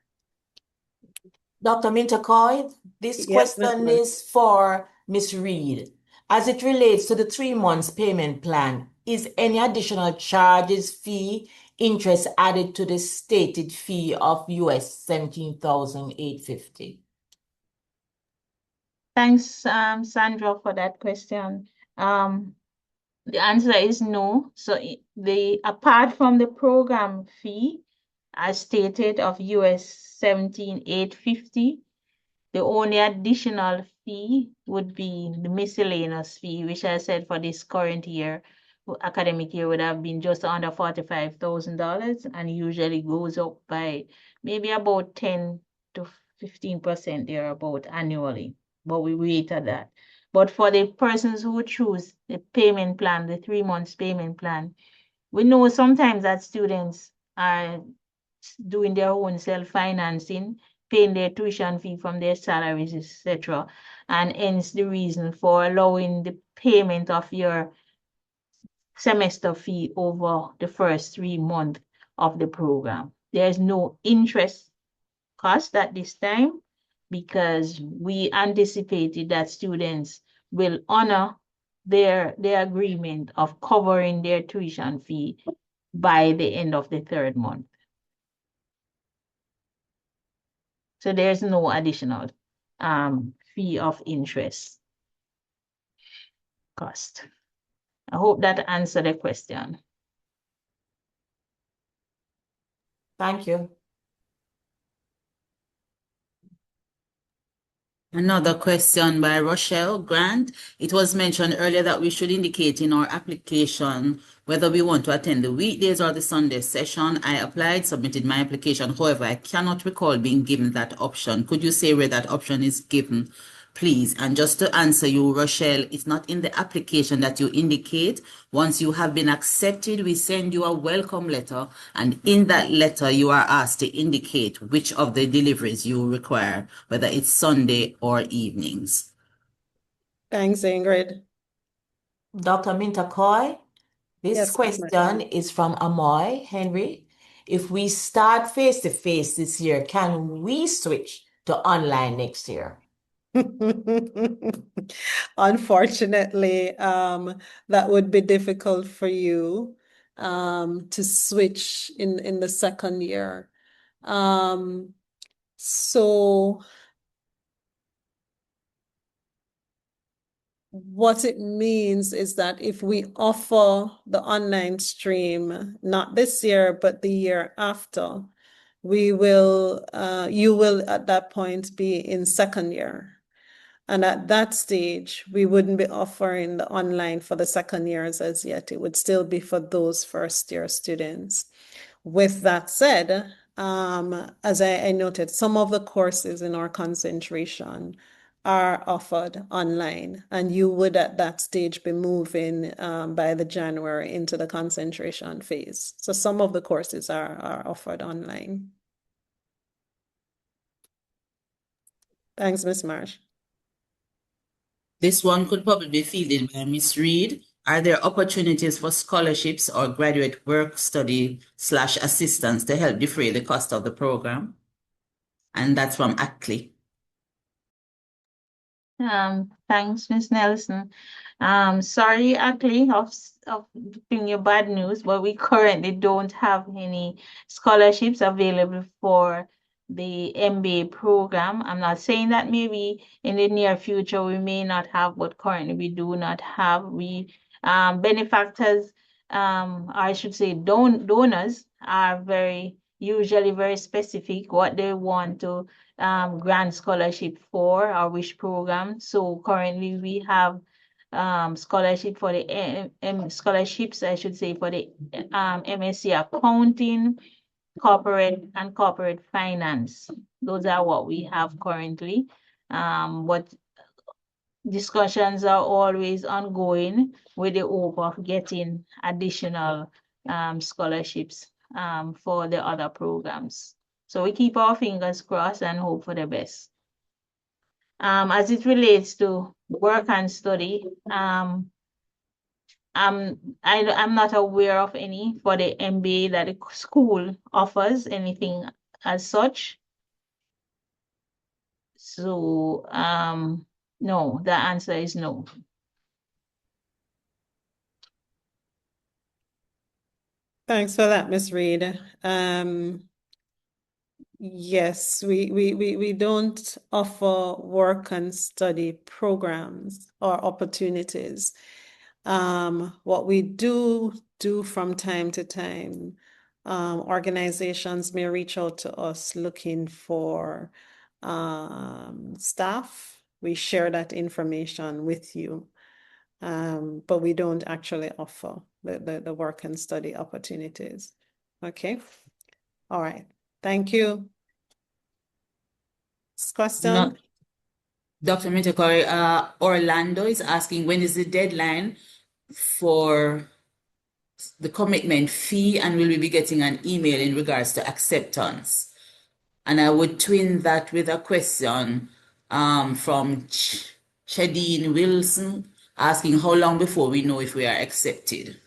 Dr. Mintercoy, this Yes, question is for Ms. Reed. As it relates to the 3 months payment plan, is any additional charges, fee, interest added to the stated fee of US $17,850? Thanks, Sandra, for that question. The answer is no. So apart from the program fee, as stated, of US $17,850, the only additional fee would be the miscellaneous fee, which I said for this current year, academic year, would have been just under $45,000, and usually goes up by maybe about 10 to 15% thereabout annually. But we wait at that. But for the persons who choose the payment plan, the 3 months payment plan, we know sometimes that students are doing their own self-financing, paying their tuition fee from their salaries, etc. And hence the reason for allowing the payment of your semester fee over the first 3 months of the program. There's no interest cost at this time, because we anticipated that students will honor their agreement of covering their tuition fee by the end of the 3rd month. So there's no additional fee of interest cost. I hope that answered the question. Thank you. Another question by Rochelle Grant. It was mentioned earlier that we should indicate in our application whether we want to attend the weekdays or the Sunday session. I applied, submitted my application. However, I cannot recall being given that option. Could you say where that option is given, please? And just to answer you, Rochelle, it's not in the application that you indicate. Once you have been accepted, we send you a welcome letter, and in that letter, you are asked to indicate which of the deliveries you require, whether it's Sunday or evenings. Thanks, Ingrid. Dr. Mintercoy, this Yes, question is from Amoy Henry. If we start face-to-face this year, can we switch to online next year? Unfortunately, that would be difficult for you to switch in the second year. So what it means is that if we offer the online stream, not this year, but the year after, you will at that point be in second year. And at that stage, we wouldn't be offering the online for the second years as yet. It would still be for those first year students. With that said, as I noted, some of the courses in our concentration are offered online, and you would at that stage be moving by the January into the concentration phase. So some of the courses are offered online. Thanks, Ms. Marsh. This one could probably be fielded by Ms. Reed. Are there opportunities for scholarships or graduate work study / assistance to help defray the cost of the program? And that's from Ackley. Thanks, Miss Nelson. Sorry, Akli, of giving you bad news, but we currently don't have any scholarships available for the MBA program. I'm not saying that maybe in the near future we may not have, but currently we do not have. We benefactors, or I should say donors are usually very specific what they want to grant scholarship for or which program. So currently we have scholarship for the scholarships, I should say, for the MSc Accounting, Corporate Finance. Those are what we have currently. But discussions are always ongoing with the hope of getting additional scholarships for the other programs. So we keep our fingers crossed and hope for the best. As it relates to work and study, I'm not aware of any for the MBA that the school offers anything as such. So no, the answer is no. Thanks for that, Ms. Reed. Yes, we don't offer work and study programs or opportunities. What we do from time to time, organizations may reach out to us looking for staff. We share that information with you, but we don't actually offer the work and study opportunities. Okay. All right. Thank you. Question? No. Dr. Mitakori, Orlando is asking, when is the deadline for the commitment fee, and will we be getting an email in regards to acceptance? And I would twin that with a question from Chadine Wilson asking how long before we know if we are accepted.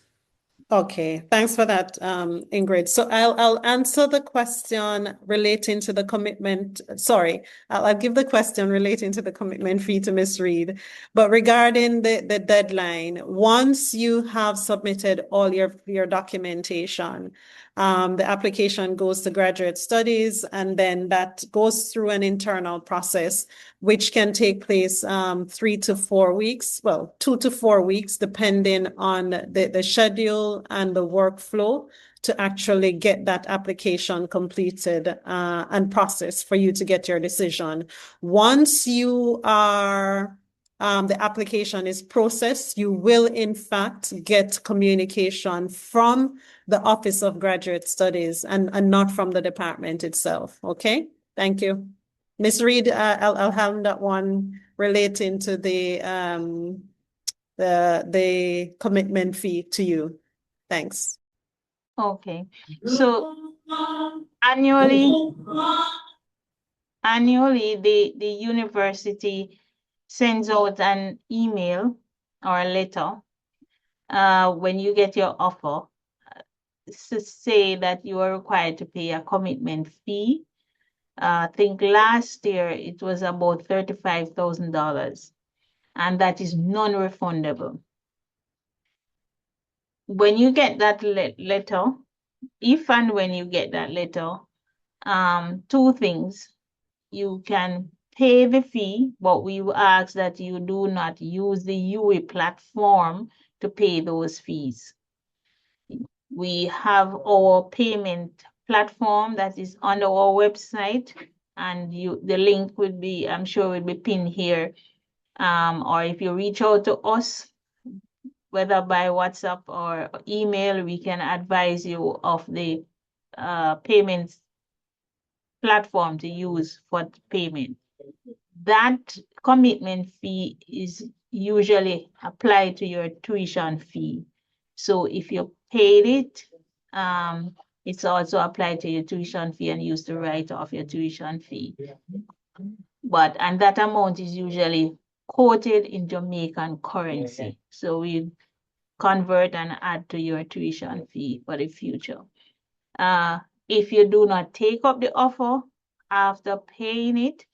Okay, thanks for that, Ingrid. So I'll answer the question relating to the commitment. Sorry, I'll give the question relating to the commitment fee to Ms. Reed. But regarding the deadline, once you have submitted all your documentation, the application goes to graduate studies, and then that goes through an internal process, which can take place 3 to 4 weeks, well, 2 to 4 weeks, depending on the schedule and the workflow to actually get that application completed and processed for you to get your decision. Once you are the application is processed, you will in fact get communication from the Office of Graduate Studies and not from the department itself. Okay, thank you. Ms. Reed, I'll have that one relating to the commitment fee to you. Thanks. Okay, so annually, the university sends out an email or a letter when you get your offer to say that you are required to pay a commitment fee. I think last year it was about $35,000, and that is non-refundable. When you get that letter, if and when you get that letter, two things. You can pay the fee, but we will ask that you do not use the UE platform to pay those fees. We have our payment platform that is on our website, and the link would be, I'm sure, will be pinned here. Or if you reach out to us, whether by WhatsApp or email, we can advise you of the payments platform to use for payment. That commitment fee is usually applied to your tuition fee. So if you paid it, it's also applied to your tuition fee and used to write off your tuition fee. And that amount is usually quoted in Jamaican currency. So we convert and add to your tuition fee for the future. If you do not take up the offer after paying it,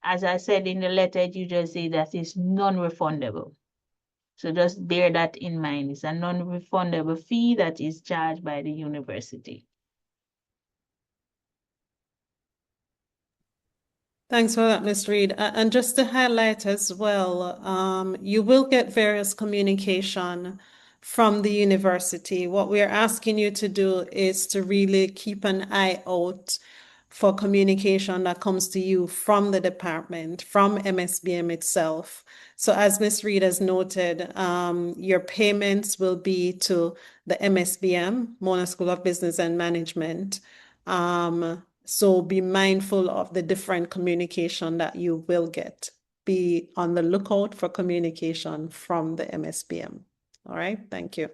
as I said in the letter, you just say that it's non-refundable. So just bear that in mind. It's a non-refundable fee that is charged by the university. Thanks for that, Ms. Reed. And just to highlight as well, you will get various communication from the university. What we are asking you to do is to really keep an eye out for communication that comes to you from the department, from MSBM itself. So as Ms. Reed has noted, your payments will be to the MSBM, Mona School of Business and Management. So be mindful of the different communication that you will get. Be on the lookout for communication from the MSBM. All right, thank you.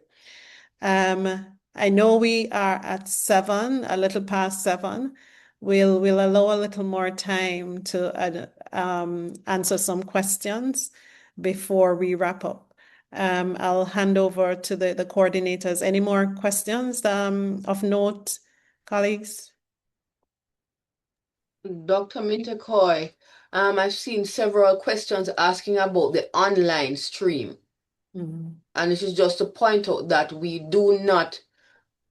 I know we are at 7, a little past 7. We'll allow a little more time to answer some questions before we wrap up. I'll hand over to the coordinators. Any more questions of note, colleagues? Dr. Minterkoy, I've seen several questions asking about the online stream. And this is just to point out that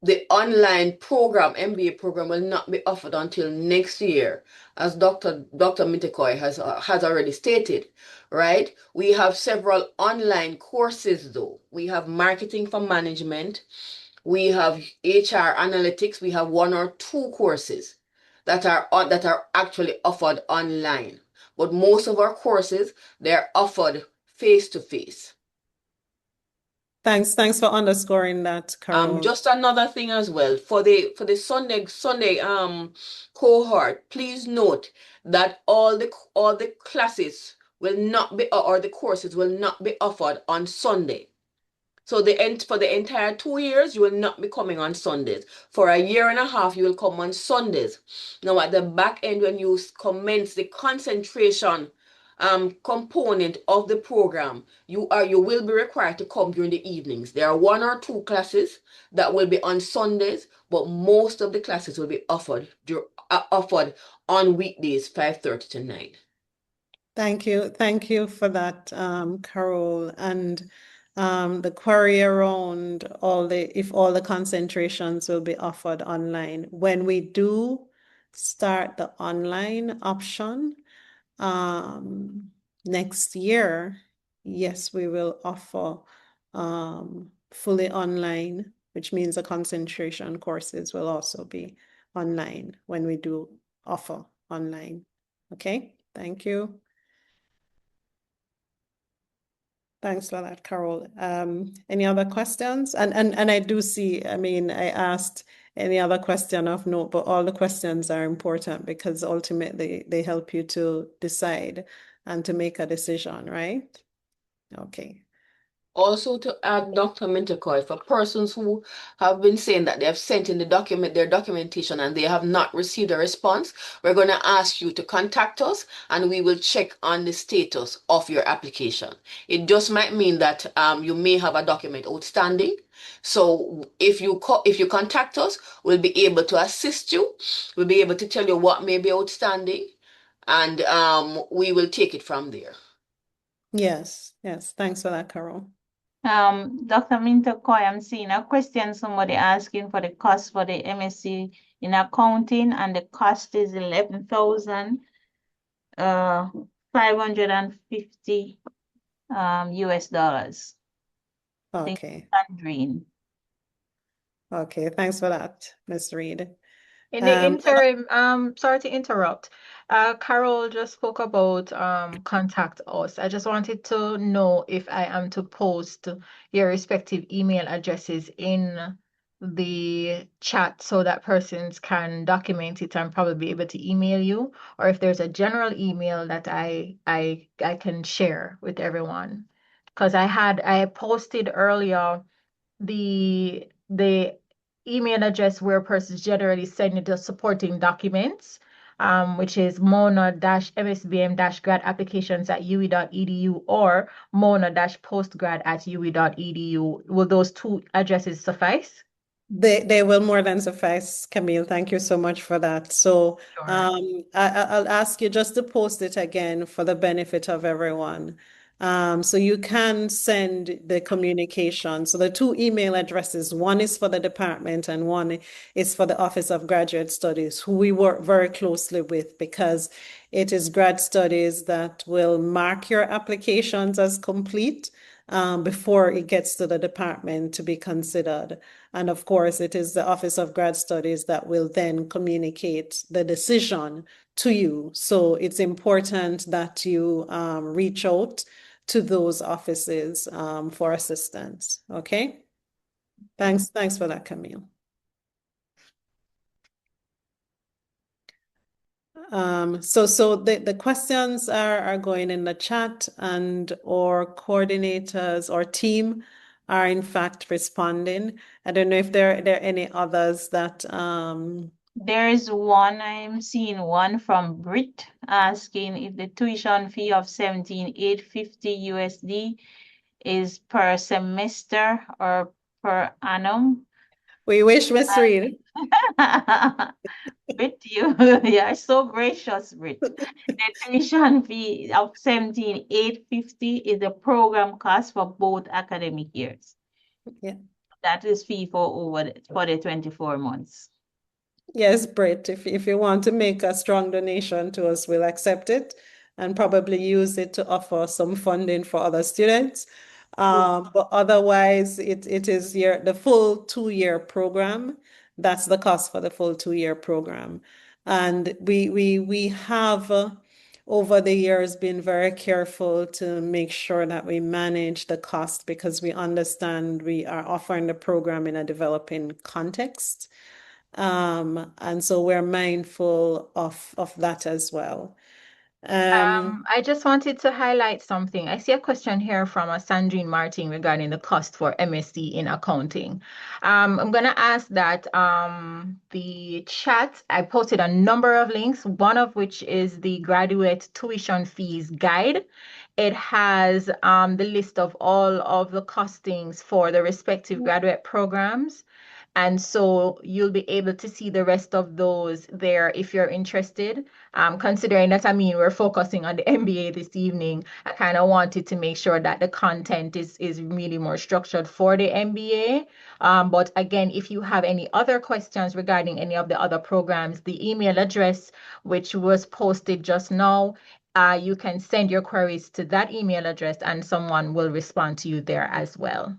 the online program, MBA program, will not be offered until next year, as Dr. Minterkoy has already stated, right? We have several online courses though. We have marketing for management, we have HR analytics, we have 1 or 2 courses that are actually offered online. But most of our courses, they're offered face-to-face. Thanks for underscoring that, Carol. Just another thing as well for the Sunday cohort. Please note that all the classes will not be, or the courses will not be offered on Sunday. So for the entire 2 years, you will not be coming on Sundays. For a year and a half, you will come on Sundays. Now at the back end, when you commence the concentration component of the program, you will be required to come during the evenings. There are 1 or 2 classes that will be on Sundays, but most of the classes will be offered on weekdays, 5:30 to 9. Thank you for that, Carol. And the query around if all the concentrations will be offered online. When we do start the online option next year, yes, we will offer fully online, which means the concentration courses will also be online when we do offer online. Okay, thank you. Thanks for that, Carol. Any other questions? And I do see, I mean, I asked any other question of note, but all the questions are important because ultimately they help you to decide and to make a decision, right? Okay. Also to add, Dr. Minterkoy, for persons who have been saying that they have sent in their documentation and they have not received a response, we're going to ask you to contact us and we will check on the status of your application. It just might mean that you may have a document outstanding. So if you contact us, we'll be able to assist you. We'll be able to tell you what may be outstanding, and we will take it from there. Yes. Thanks for that, Carol. Dr. Minterkoy, I'm seeing a question, somebody asking for the cost for the MSc in accounting, and the cost is $11,550 US dollars. Okay. Green. Okay, thanks for that, Ms. Reed. In the interim, sorry to interrupt. Carol just spoke about contact us. I just wanted to know if I am to post your respective email addresses in the chat so that persons can document it and probably be able to email you, or if there's a general email that I can share with everyone. Because I posted earlier the email address where persons generally send the supporting documents, which is mona-msbm-grad-applications@ue.edu or mona-postgrad@ue.edu. Will those 2 addresses suffice? They will more than suffice, Camille. Thank you so much for that. So Sure. I'll ask you just to post it again for the benefit of everyone. So you can send the communication. So the two email addresses, one is for the department and one is for the Office of Graduate Studies, who we work very closely with because it is grad studies that will mark your applications as complete before it gets to the department to be considered. And of course, it is the Office of Grad Studies that will then communicate the decision to you. So it's important that you reach out to those offices for assistance. Okay. Thanks for that, Camille. So the questions are going in the chat, and our coordinators or team are in fact responding. I don't know if there are any others that There's one, I'm seeing one from Brit asking if the tuition fee of 17,850 USD is per semester or per annum. we wish, Miss Reed. Brit, you're so gracious, Brit. The tuition fee of 17,850 is the program cost for both academic years. Yeah. That is fee for the 24 months. Yes, Britt, if you want to make a strong donation to us, we'll accept it and probably use it to offer some funding for other students. But otherwise, it is the full 2-year program. That's the cost for the full 2-year program. And we have over the years been very careful to make sure that we manage the cost because we understand we are offering the program in a developing context. And so we're mindful of that as well. I just wanted to highlight something. I see a question here from Sandrine Martin regarding the cost for MSc in accounting. I'm going to ask that the chat, I posted a number of links, one of which is the graduate tuition fees guide. It has the list of all of the costings for the respective graduate programs. And so you'll be able to see the rest of those there if you're interested. Considering that, I mean, we're focusing on the MBA this evening, I kind of wanted to make sure that the content is really more structured for the MBA. But again, if you have any other questions regarding any of the other programs, the email address, which was posted just now, you can send your queries to that email address and someone will respond to you there as well.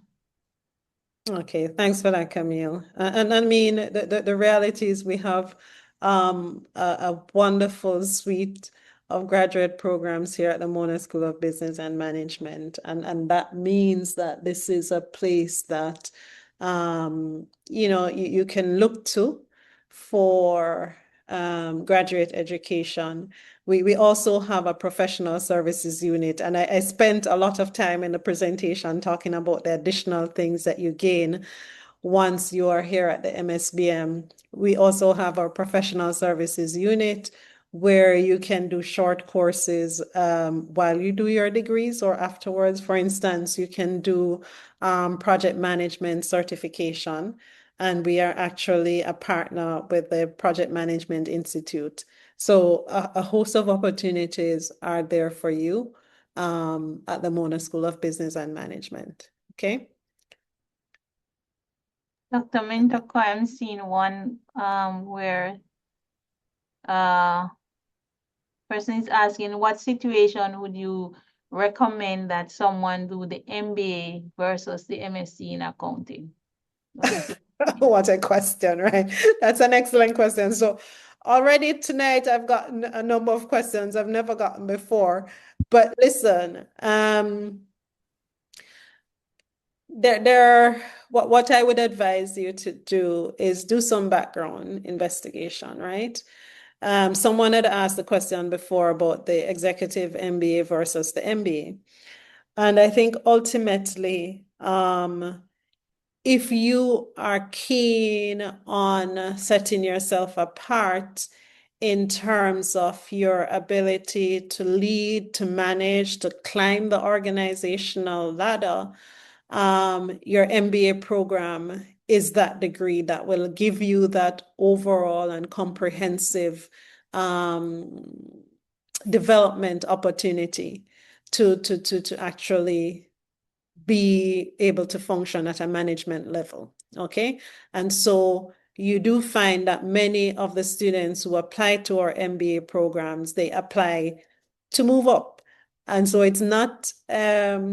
Okay, thanks for that, Camille. And I mean, the reality is we have a wonderful suite of graduate programs here at the Mona School of Business and Management. And that means that this is a place that, you can look to for graduate education. We also have a professional services unit, and I spent a lot of time in the presentation talking about the additional things that you gain once you are here at the MSBM. We also have our professional services unit where you can do short courses while you do your degrees or afterwards. For instance, you can do project management certification, and we are actually a partner with the Project Management Institute. So a host of opportunities are there for you at the Mona School of Business and Management. Okay. Dr. Mintoko, I'm seeing one where person is asking, what situation would you recommend that someone do the MBA versus the MSc in accounting? What a question, right? That's an excellent question. So already tonight I've gotten a number of questions I've never gotten before. But listen, what I would advise you to do is do some background investigation, right? Someone had asked the question before about the executive MBA versus the MBA. And I think ultimately, if you are keen on setting yourself apart in terms of your ability to lead, to manage, to climb the organizational ladder, your MBA program is that degree that will give you that overall and comprehensive development opportunity to actually be able to function at a management level. Okay. And so you do find that many of the students who apply to our MBA programs, they apply to move up. And so it's not a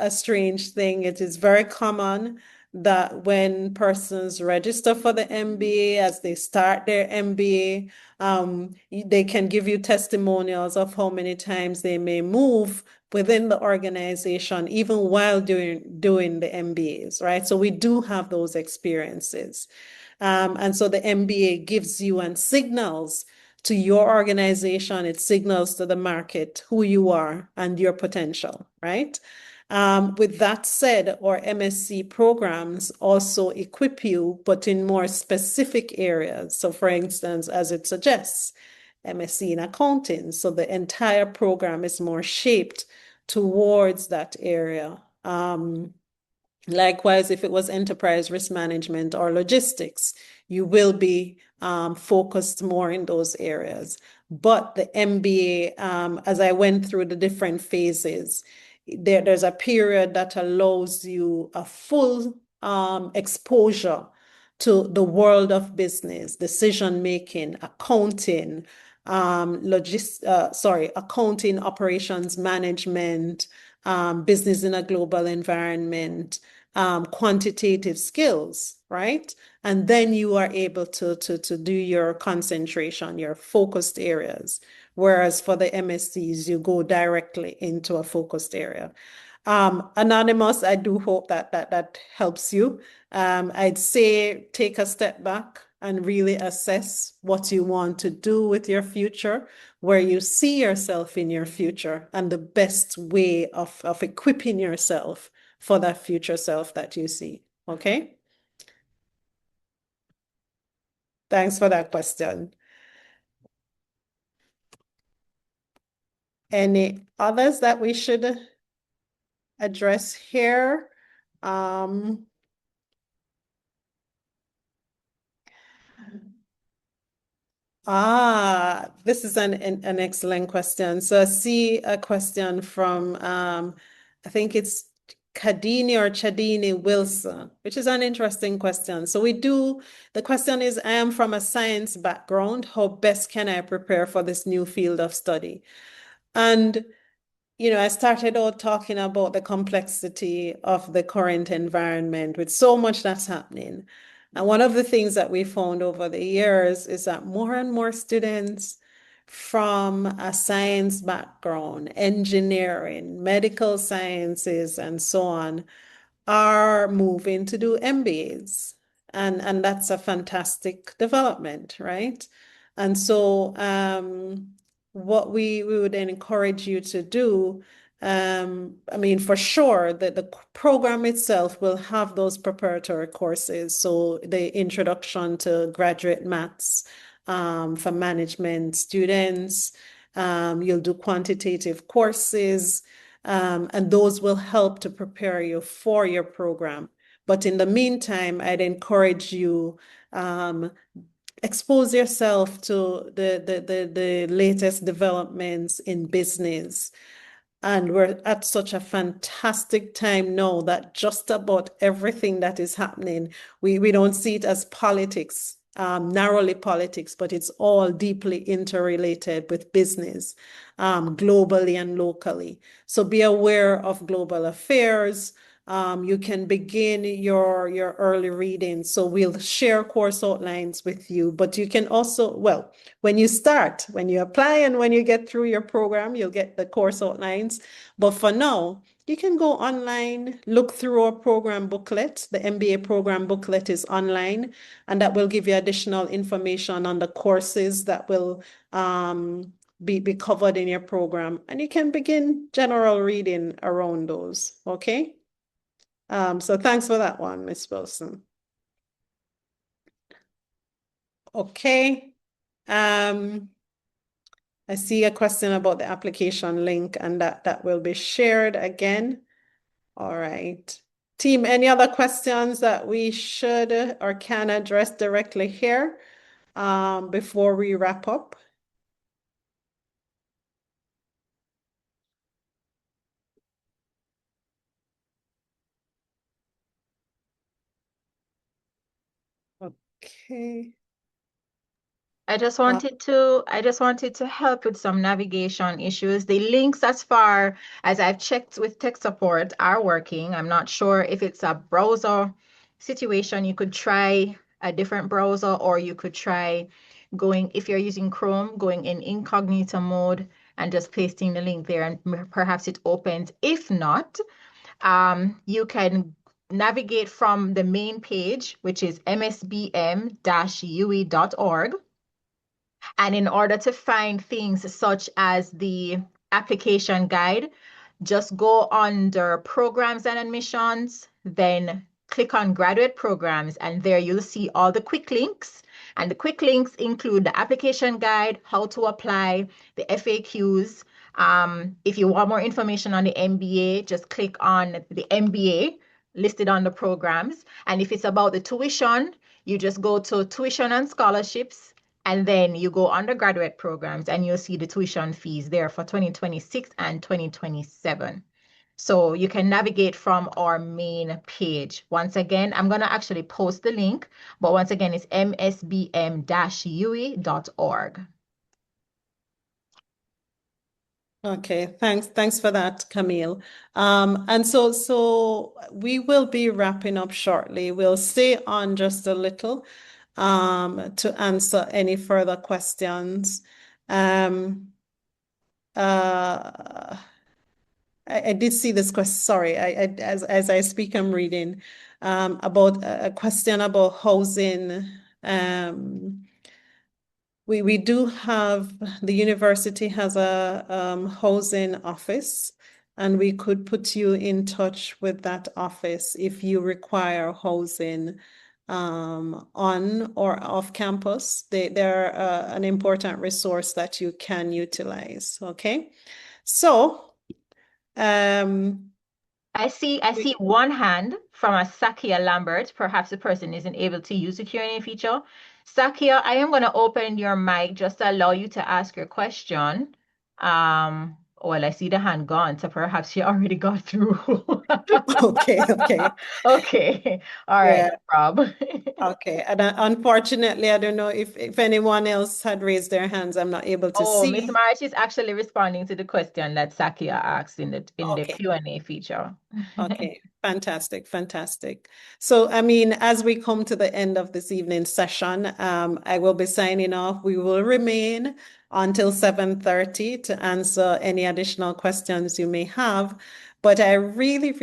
strange thing. It is very common that when persons register for the MBA, as they start their MBA, they can give you testimonials of how many times they may move within the organization, even while doing the MBAs, right? So we do have those experiences. And so the MBA gives you and signals to your organization, it signals to the market who you are and your potential, right? With that said, our MSc programs also equip you, but in more specific areas. So for instance, as it suggests, MSc in accounting. So the entire program is more shaped towards that area. Likewise, if it was enterprise risk management or logistics, you will be focused more in those areas. But the MBA, as I went through the different phases, there's a period that allows you a full exposure to the world of business, decision making, accounting, accounting, operations management, business in a global environment, quantitative skills, right? And then you are able to do your concentration, your focused areas. Whereas for the MSCs, you go directly into a focused area. Anonymous, I do hope that helps you. I'd say take a step back and really assess what you want to do with your future, where you see yourself in your future, and the best way of equipping yourself for that future self that you see. Okay? Thanks for that question. Any others that we should address here? This is an excellent question. So I see a question from, I think it's Kadini or Chadini Wilson, which is an interesting question. So the question is, I am from a science background. How best can I prepare for this new field of study? And, I started out talking about the complexity of the current environment with so much that's happening. And one of the things that we found over the years is that more and more students from a science background, engineering, medical sciences, and so on, are moving to do MBAs. And that's a fantastic development, right? And so what we would encourage you to do, for sure, the program itself will have those preparatory courses. So the introduction to graduate maths for management students, you'll do quantitative courses, and those will help to prepare you for your program. But in the meantime, I'd encourage you expose yourself to the latest developments in business. And we're at such a fantastic time now that just about everything that is happening, we don't see it as politics, narrowly politics, but it's all deeply interrelated with business, globally and locally. So be aware of global affairs. You can begin your early reading. So we'll share course outlines with you, but you can also, when you apply and when you get through your program, you'll get the course outlines. But for now, you can go online, look through our program booklet. The MBA program booklet is online, and that will give you additional information on the courses that will be covered in your program. And you can begin general reading around those, okay? So thanks for that one, Ms. Wilson. Okay. I see a question about the application link, and that will be shared again. All right. Team, any other questions that we should or can address directly here before we wrap up? Okay. I just wanted to help with some navigation issues. The links, as far as I've checked with tech support, are working. I'm not sure if it's a browser situation. You could try a different browser, or you could try going, if you're using Chrome, going in incognito mode and just pasting the link there, and perhaps it opens. If not, you can navigate from the main page, which is msbm-ue.org. And in order to find things such as the application guide, just go under programs and admissions, then click on graduate programs, and there you'll see all the quick links. And the quick links include the application guide, how to apply, the FAQs. If you want more information on the MBA, just click on the MBA listed on the programs. And if it's about the tuition, you just go to tuition and scholarships, and then you go undergraduate programs, and you'll see the tuition fees there for 2026 and 2027. So you can navigate from our main page. Once again, I'm going to actually post the link, but once again, it's msbm-ue.org. Okay, thanks for that, Camille. And so we will be wrapping up shortly. We'll stay on just a little to answer any further questions. I did see this question. Sorry, as I speak, I'm reading about a question about housing. We do have, the university has a housing office, and we could put you in touch with that office if you require housing on or off campus. They're an important resource that you can utilize. Okay, so I see one hand from a Sakia Lambert. Perhaps the person isn't able to use the Q&A feature. Sakia, I am going to open your mic just to allow you to ask your question. Well, I see the hand gone, so perhaps you already got through. Okay. Okay. All right, Yeah. no problem. Okay, and unfortunately, I don't know if anyone else had raised their hands. I'm not able to Oh, Miss see. March is actually responding to the question that Sakia asked in the Okay. Q&A feature. Okay, fantastic. So, I mean, as we come to the end of this evening's session, I will be signing off. We will remain until 7:30 to answer any additional questions you may have. But I really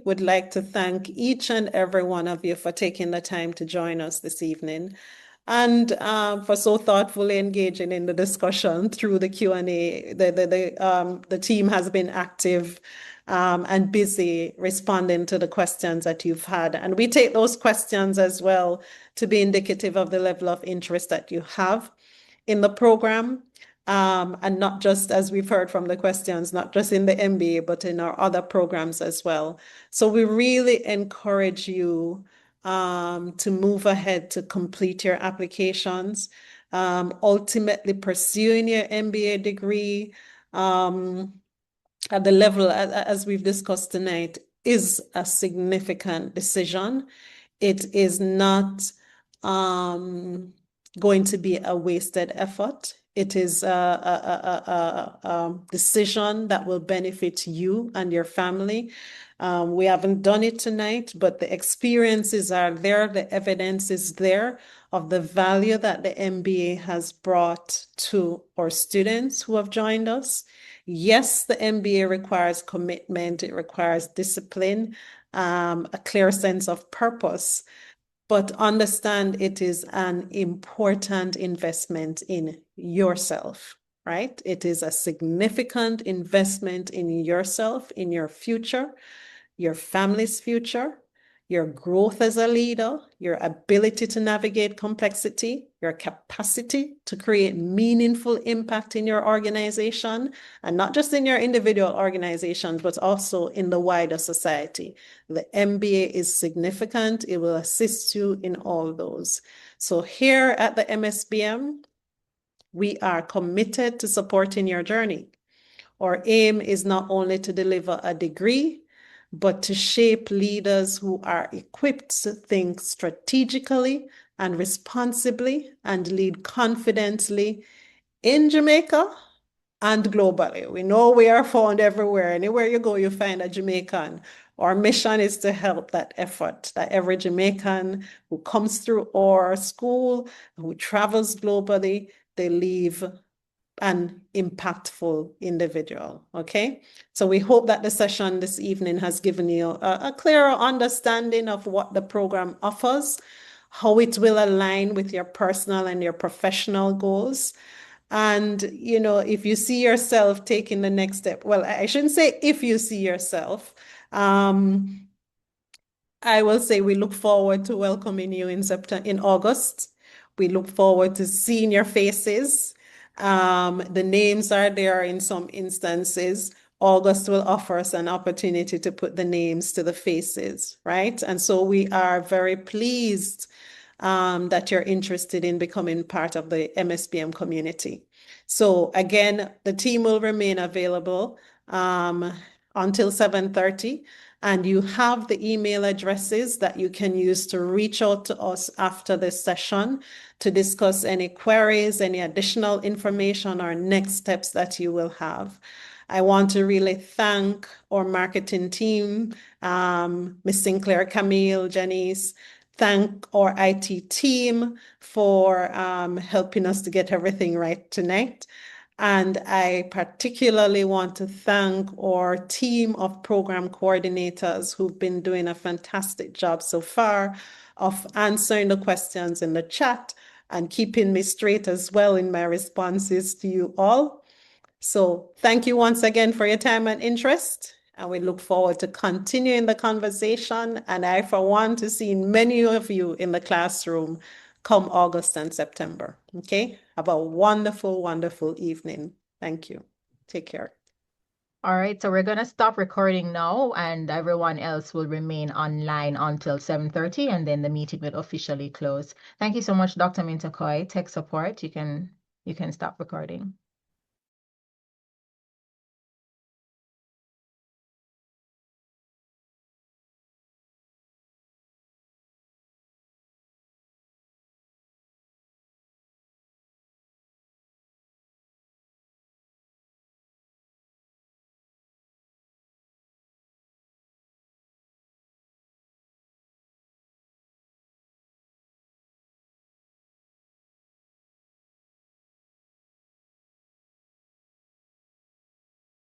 would like to thank each and every one of you for taking the time to join us this evening, and for so thoughtfully engaging in the discussion through the Q&A. The team has been active and busy responding to the questions that you've had. And we take those questions as well to be indicative of the level of interest that you have in the program. And not just, as we've heard from the questions, not just in the MBA, but in our other programs as well. So we really encourage you to move ahead to complete your applications, ultimately pursuing your MBA degree at the level as we've discussed tonight is a significant decision. It is not going to be a wasted effort. It is a decision that will benefit you and your family. We haven't done it tonight, but the experiences are there. The evidence is there of the value that the MBA has brought to our students who have joined us. Yes, the MBA requires commitment. It requires discipline, a clear sense of purpose. But understand it is an important investment in yourself, right? It is a significant investment in yourself, in your future, your family's future, your growth as a leader, your ability to navigate complexity, your capacity to create meaningful impact in your organization, and not just in your individual organizations, but also in the wider society. The MBA is significant. It will assist you in all those. So here at the MSBM, we are committed to supporting your journey. Our aim is not only to deliver a degree, but to shape leaders who are equipped to think strategically and responsibly and lead confidently in Jamaica and globally. We know we are found everywhere. Anywhere you go, you find a Jamaican. Our mission is to help that effort, that every Jamaican who comes through our school, who travels globally, they leave an impactful individual. Okay, so we hope that the session this evening has given you a clearer understanding of what the program offers, how it will align with your personal and your professional goals. And, you know, if you see yourself taking the next step, well, I shouldn't say if you see yourself, I will say we look forward to welcoming you in August. We look forward to seeing your faces. The names are there in some instances. August will offer us an opportunity to put the names to the faces, right? And so we are very pleased that you're interested in becoming part of the MSBM community. So again, the team will remain available until 7:30. And you have the email addresses that you can use to reach out to us after this session to discuss any queries, any additional information, or next steps that you will have. I want to really thank our marketing team, Ms. Sinclair, Camille, Janice. Thank our IT team for helping us to get everything right tonight. And I particularly want to thank our team of program coordinators who've been doing a fantastic job so far of answering the questions in the chat and keeping me straight as well in my responses to you all. So thank you once again for your time and interest. And we look forward to continuing the conversation. And I, for one, to seeing many of you in the classroom come August and September. Okay? Have a wonderful, wonderful evening. Thank you. Take care. All right, so we're going to stop recording now, and everyone else will remain online until 7:30, and then the meeting will officially close. Thank you so much, Dr. Mintakoi, tech support. You can stop recording.